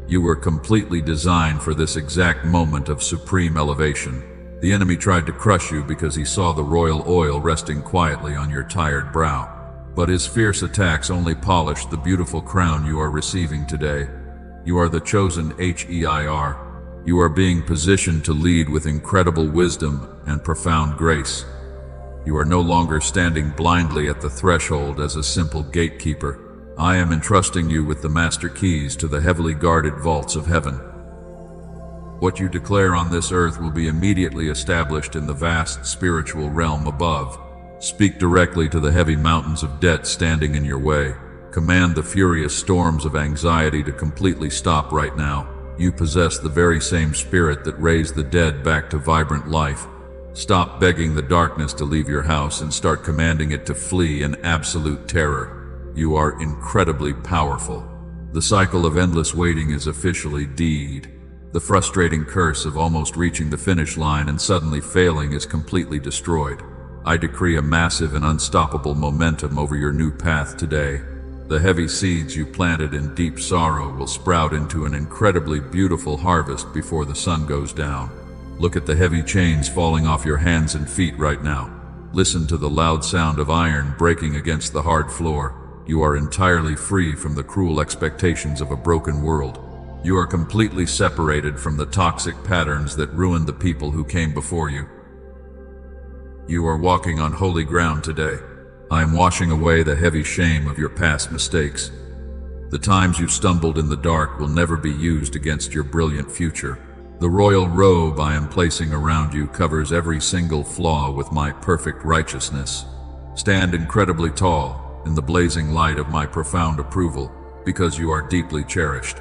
Speaker 1: You were completely designed for this exact moment of supreme elevation. The enemy tried to crush you because he saw the royal oil resting quietly on your tired brow. But his fierce attacks only polished the beautiful crown you are receiving today. You are the chosen HEIR. You are being positioned to lead with incredible wisdom and profound grace. You are no longer standing blindly at the threshold as a simple gatekeeper. I am entrusting you with the master keys to the heavily guarded vaults of heaven. What you declare on this earth will be immediately established in the vast spiritual realm above. Speak directly to the heavy mountains of debt standing in your way. Command the furious storms of anxiety to completely stop right now. You possess the very same spirit that raised the dead back to vibrant life. Stop begging the darkness to leave your house and start commanding it to flee in absolute terror. You are incredibly powerful. The cycle of endless waiting is officially deed. The frustrating curse of almost reaching the finish line and suddenly failing is completely destroyed. I decree a massive and unstoppable momentum over your new path today. The heavy seeds you planted in deep sorrow will sprout into an incredibly beautiful harvest before the sun goes down. Look at the heavy chains falling off your hands and feet right now. Listen to the loud sound of iron breaking against the hard floor. You are entirely free from the cruel expectations of a broken world. You are completely separated from the toxic patterns that ruined the people who came before you. You are walking on holy ground today. I am washing away the heavy shame of your past mistakes. The times you stumbled in the dark will never be used against your brilliant future. The royal robe I am placing around you covers every single flaw with my perfect righteousness. Stand incredibly tall in the blazing light of my profound approval, because you are deeply cherished.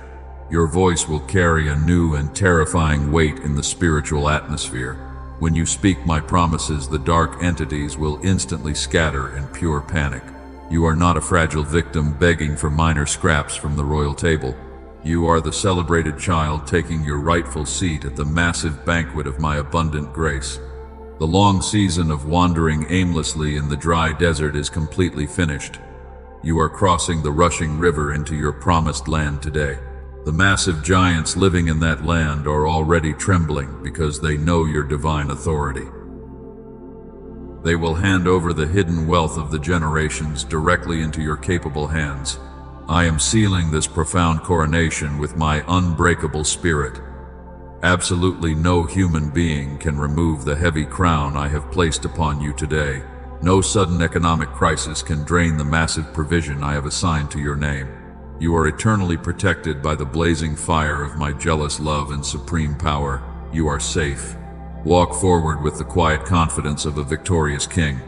Speaker 1: Your voice will carry a new and terrifying weight in the spiritual atmosphere. When you speak my promises, the dark entities will instantly scatter in pure panic. You are not a fragile victim begging for minor scraps from the royal table. You are the celebrated child taking your rightful seat at the massive banquet of my abundant grace. The long season of wandering aimlessly in the dry desert is completely finished. You are crossing the rushing river into your promised land today. The massive giants living in that land are already trembling because they know your divine authority. They will hand over the hidden wealth of the generations directly into your capable hands. I am sealing this profound coronation with my unbreakable spirit. Absolutely no human being can remove the heavy crown I have placed upon you today. No sudden economic crisis can drain the massive provision I have assigned to your name. You are eternally protected by the blazing fire of my jealous love and supreme power. You are safe. Walk forward with the quiet confidence of a victorious king.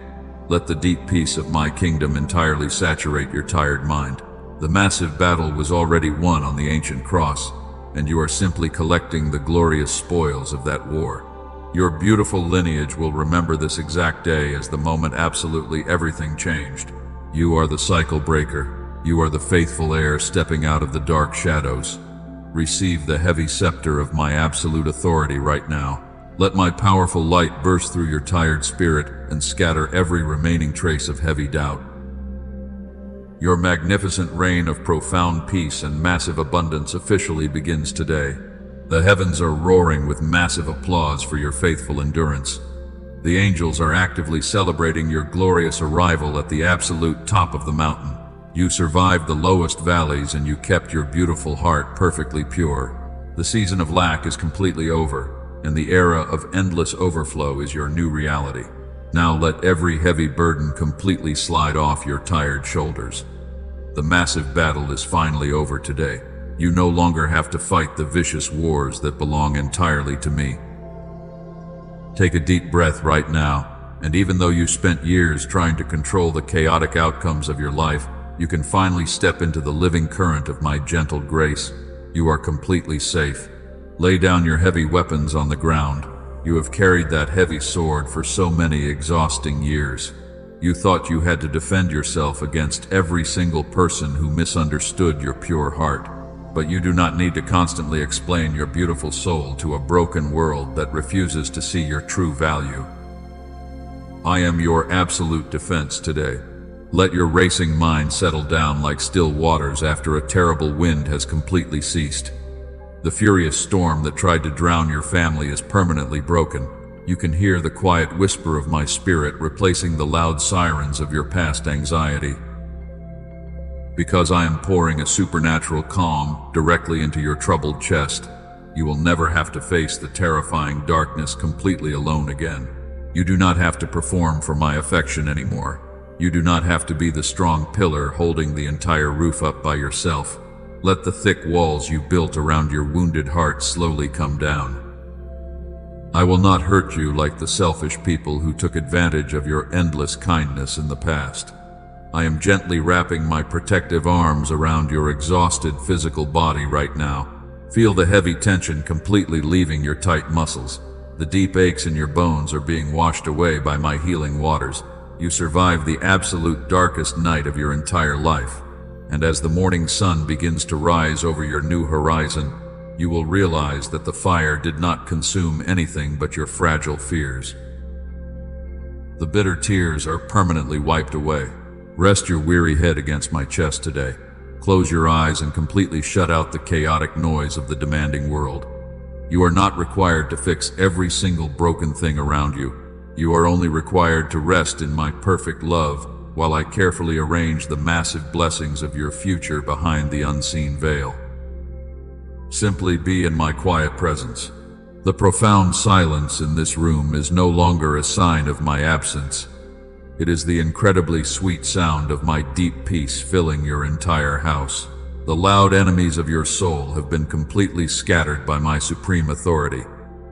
Speaker 1: Let the deep peace of my kingdom entirely saturate your tired mind. The massive battle was already won on the ancient cross, and you are simply collecting the glorious spoils of that war. Your beautiful lineage will remember this exact day as the moment absolutely everything changed. You are the cycle breaker. You are the faithful heir stepping out of the dark shadows. Receive the heavy scepter of my absolute authority right now. Let my powerful light burst through your tired spirit and scatter every remaining trace of heavy doubt. Your magnificent reign of profound peace and massive abundance officially begins today. The heavens are roaring with massive applause for your faithful endurance. The angels are actively celebrating your glorious arrival at the absolute top of the mountain. You survived the lowest valleys and you kept your beautiful heart perfectly pure. The season of lack is completely over, and the era of endless overflow is your new reality. Now let every heavy burden completely slide off your tired shoulders. The massive battle is finally over today. You no longer have to fight the vicious wars that belong entirely to me. Take a deep breath right now, and even though you spent years trying to control the chaotic outcomes of your life, you can finally step into the living current of my gentle grace. You are completely safe. Lay down your heavy weapons on the ground. You have carried that heavy sword for so many exhausting years. You thought you had to defend yourself against every single person who misunderstood your pure heart. But you do not need to constantly explain your beautiful soul to a broken world that refuses to see your true value. I am your absolute defense today. Let your racing mind settle down like still waters after a terrible wind has completely ceased. The furious storm that tried to drown your family is permanently broken. You can hear the quiet whisper of my spirit replacing the loud sirens of your past anxiety. Because I am pouring a supernatural calm directly into your troubled chest, you will never have to face the terrifying darkness completely alone again. You do not have to perform for my affection anymore. You do not have to be the strong pillar holding the entire roof up by yourself. Let the thick walls you built around your wounded heart slowly come down. I will not hurt you like the selfish people who took advantage of your endless kindness in the past. I am gently wrapping my protective arms around your exhausted physical body right now. Feel the heavy tension completely leaving your tight muscles. The deep aches in your bones are being washed away by my healing waters. You survived the absolute darkest night of your entire life. And as the morning sun begins to rise over your new horizon, you will realize that the fire did not consume anything but your fragile fears. The bitter tears are permanently wiped away. Rest your weary head against my chest today. Close your eyes and completely shut out the chaotic noise of the demanding world. You are not required to fix every single broken thing around you. You are only required to rest in my perfect love while I carefully arrange the massive blessings of your future behind the unseen veil. Simply be in my quiet presence. The profound silence in this room is no longer a sign of my absence. It is the incredibly sweet sound of my deep peace filling your entire house. The loud enemies of your soul have been completely scattered by my supreme authority.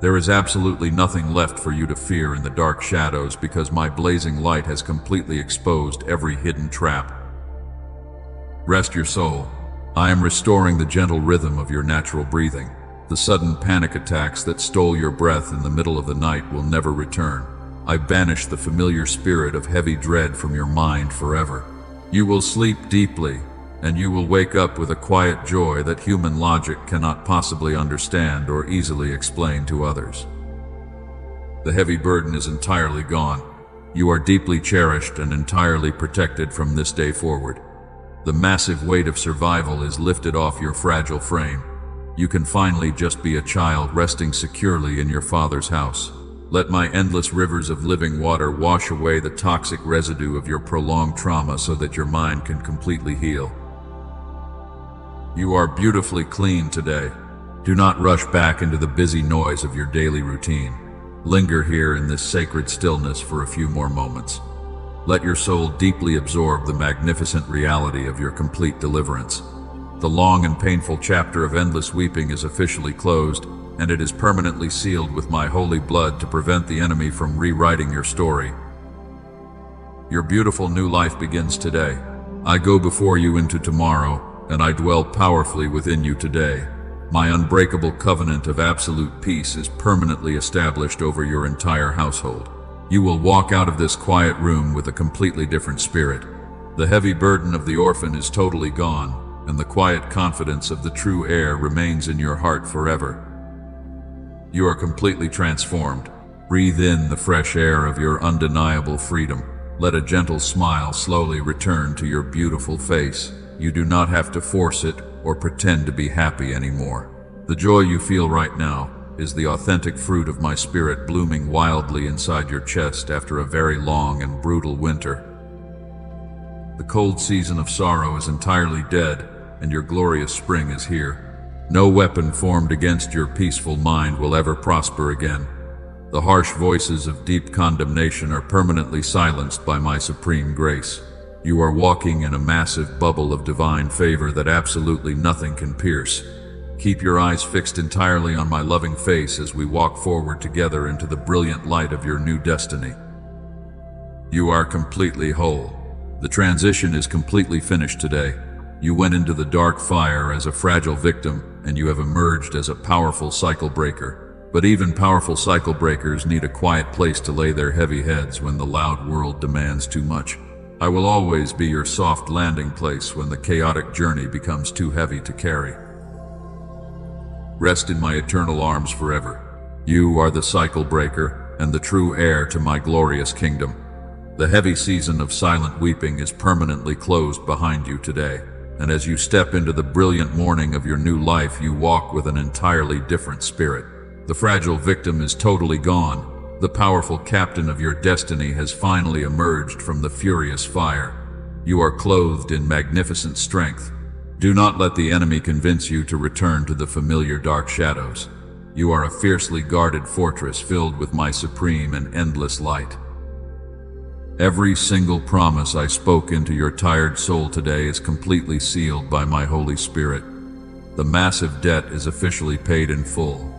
Speaker 1: There is absolutely nothing left for you to fear in the dark shadows because my blazing light has completely exposed every hidden trap. Rest your soul. I am restoring the gentle rhythm of your natural breathing. The sudden panic attacks that stole your breath in the middle of the night will never return. I banish the familiar spirit of heavy dread from your mind forever. You will sleep deeply, and you will wake up with a quiet joy that human logic cannot possibly understand or easily explain to others. The heavy burden is entirely gone. You are deeply cherished and entirely protected from this day forward. The massive weight of survival is lifted off your fragile frame. You can finally just be a child resting securely in your Father's house. Let my endless rivers of living water wash away the toxic residue of your prolonged trauma so that your mind can completely heal. You are beautifully clean today. Do not rush back into the busy noise of your daily routine. Linger here in this sacred stillness for a few more moments. Let your soul deeply absorb the magnificent reality of your complete deliverance. The long and painful chapter of endless weeping is officially closed, and it is permanently sealed with my holy blood to prevent the enemy from rewriting your story. Your beautiful new life begins today. I go before you into tomorrow, and I dwell powerfully within you today. My unbreakable covenant of absolute peace is permanently established over your entire household. You will walk out of this quiet room with a completely different spirit. The heavy burden of the orphan is totally gone, and the quiet confidence of the true heir remains in your heart forever. You are completely transformed. Breathe in the fresh air of your undeniable freedom. Let a gentle smile slowly return to your beautiful face. You do not have to force it or pretend to be happy anymore. The joy you feel right now is the authentic fruit of my spirit blooming wildly inside your chest after a very long and brutal winter. The cold season of sorrow is entirely dead, and your glorious spring is here. No weapon formed against your peaceful mind will ever prosper again. The harsh voices of deep condemnation are permanently silenced by my supreme grace. You are walking in a massive bubble of divine favor that absolutely nothing can pierce. Keep your eyes fixed entirely on my loving face as we walk forward together into the brilliant light of your new destiny. You are completely whole. The transition is completely finished today. You went into the dark fire as a fragile victim, and you have emerged as a powerful cycle breaker. But even powerful cycle breakers need a quiet place to lay their heavy heads when the loud world demands too much. I will always be your soft landing place when the chaotic journey becomes too heavy to carry. Rest in my eternal arms forever. You are the cycle breaker and the true heir to my glorious kingdom. The heavy season of silent weeping is permanently closed behind you today, and as you step into the brilliant morning of your new life, you walk with an entirely different spirit. The fragile victim is totally gone. The powerful captain of your destiny has finally emerged from the furious fire. You are clothed in magnificent strength. Do not let the enemy convince you to return to the familiar dark shadows. You are a fiercely guarded fortress filled with my supreme and endless light. Every single promise I spoke into your tired soul today is completely sealed by my Holy Spirit. The massive debt is officially paid in full.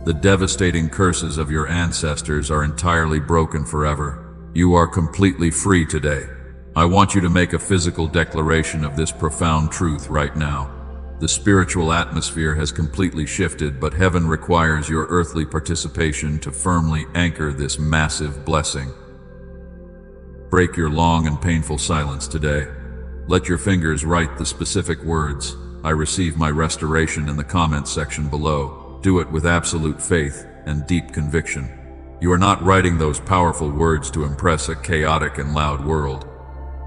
Speaker 1: The devastating curses of your ancestors are entirely broken forever. You are completely free today. I want you to make a physical declaration of this profound truth right now. The spiritual atmosphere has completely shifted, but heaven requires your earthly participation to firmly anchor this massive blessing. Break your long and painful silence today. Let your fingers write the specific words, "I receive my restoration," in the comments section below. Do it with absolute faith and deep conviction. You are not writing those powerful words to impress a chaotic and loud world.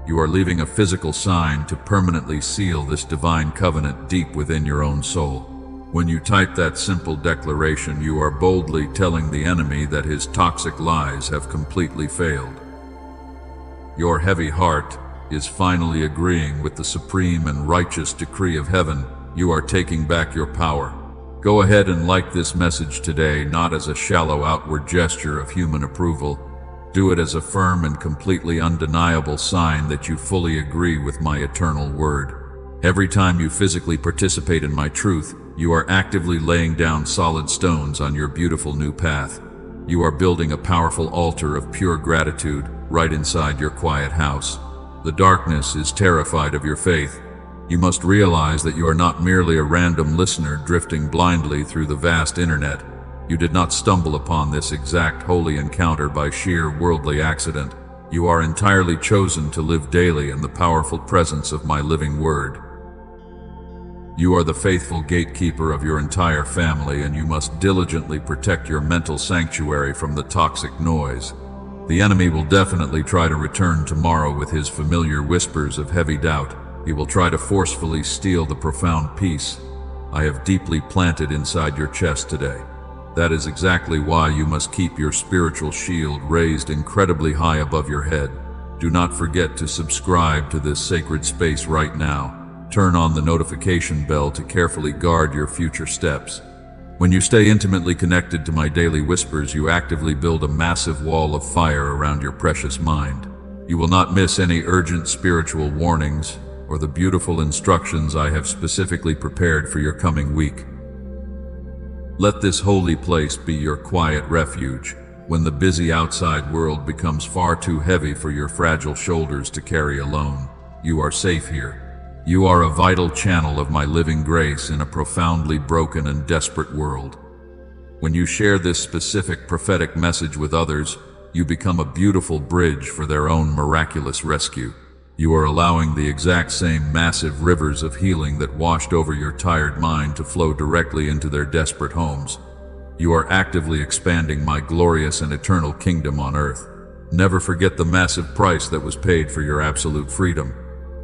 Speaker 1: You are leaving a physical sign to permanently seal this divine covenant deep within your own soul. When you type that simple declaration, you are boldly telling the enemy that his toxic lies have completely failed. Your heavy heart is finally agreeing with the supreme and righteous decree of heaven. You are taking back your power. Go ahead and like this message today, not as a shallow outward gesture of human approval. Do it as a firm and completely undeniable sign that you fully agree with my eternal word. Every time you physically participate in my truth, you are actively laying down solid stones on your beautiful new path. You are building a powerful altar of pure gratitude right inside your quiet house. The darkness is terrified of your faith. You must realize that you are not merely a random listener drifting blindly through the vast internet. You did not stumble upon this exact holy encounter by sheer worldly accident. You are entirely chosen to live daily in the powerful presence of my living word. You are the faithful gatekeeper of your entire family, and you must diligently protect your mental sanctuary from the toxic noise. The enemy will definitely try to return tomorrow with his familiar whispers of heavy doubt. He will try to forcefully steal the profound peace I have deeply planted inside your chest today. That is exactly why you must keep your spiritual shield raised incredibly high above your head. Do not forget to subscribe to this sacred space right now. Turn on the notification bell to carefully guard your future steps. When you stay intimately connected to my daily whispers, you actively build a massive wall of fire around your precious mind. You will not miss any urgent spiritual warnings or the beautiful instructions I have specifically prepared for your coming week. Let this holy place be your quiet refuge. When the busy outside world becomes far too heavy for your fragile shoulders to carry alone, you are safe here. You are a vital channel of my living grace in a profoundly broken and desperate world. When you share this specific prophetic message with others, you become a beautiful bridge for their own miraculous rescue. You are allowing the exact same massive rivers of healing that washed over your tired mind to flow directly into their desperate homes. You are actively expanding my glorious and eternal kingdom on earth. Never forget the massive price that was paid for your absolute freedom.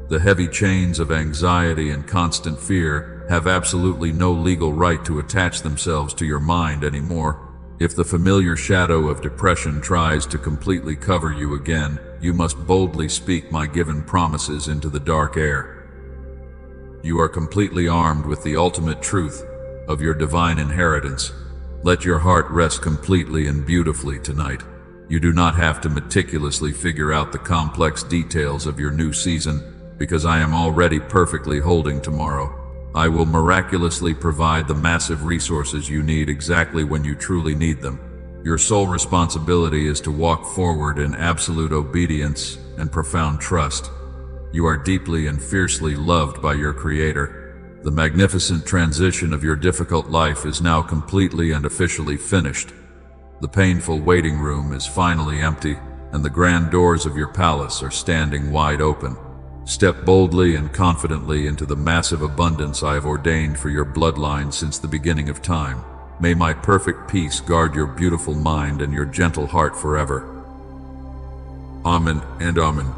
Speaker 1: The heavy chains of anxiety and constant fear have absolutely no legal right to attach themselves to your mind anymore. If the familiar shadow of depression tries to completely cover you again, you must boldly speak my given promises into the dark air. You are completely armed with the ultimate truth of your divine inheritance. Let your heart rest completely and beautifully tonight. You do not have to meticulously figure out the complex details of your new season, because I am already perfectly holding tomorrow. I will miraculously provide the massive resources you need exactly when you truly need them. Your sole responsibility is to walk forward in absolute obedience and profound trust. You are deeply and fiercely loved by your Creator. The magnificent transition of your difficult life is now completely and officially finished. The painful waiting room is finally empty, and the grand doors of your palace are standing wide open. Step boldly and confidently into the massive abundance I have ordained for your bloodline since the beginning of time. May my perfect peace guard your beautiful mind and your gentle heart forever. Amen and Amen.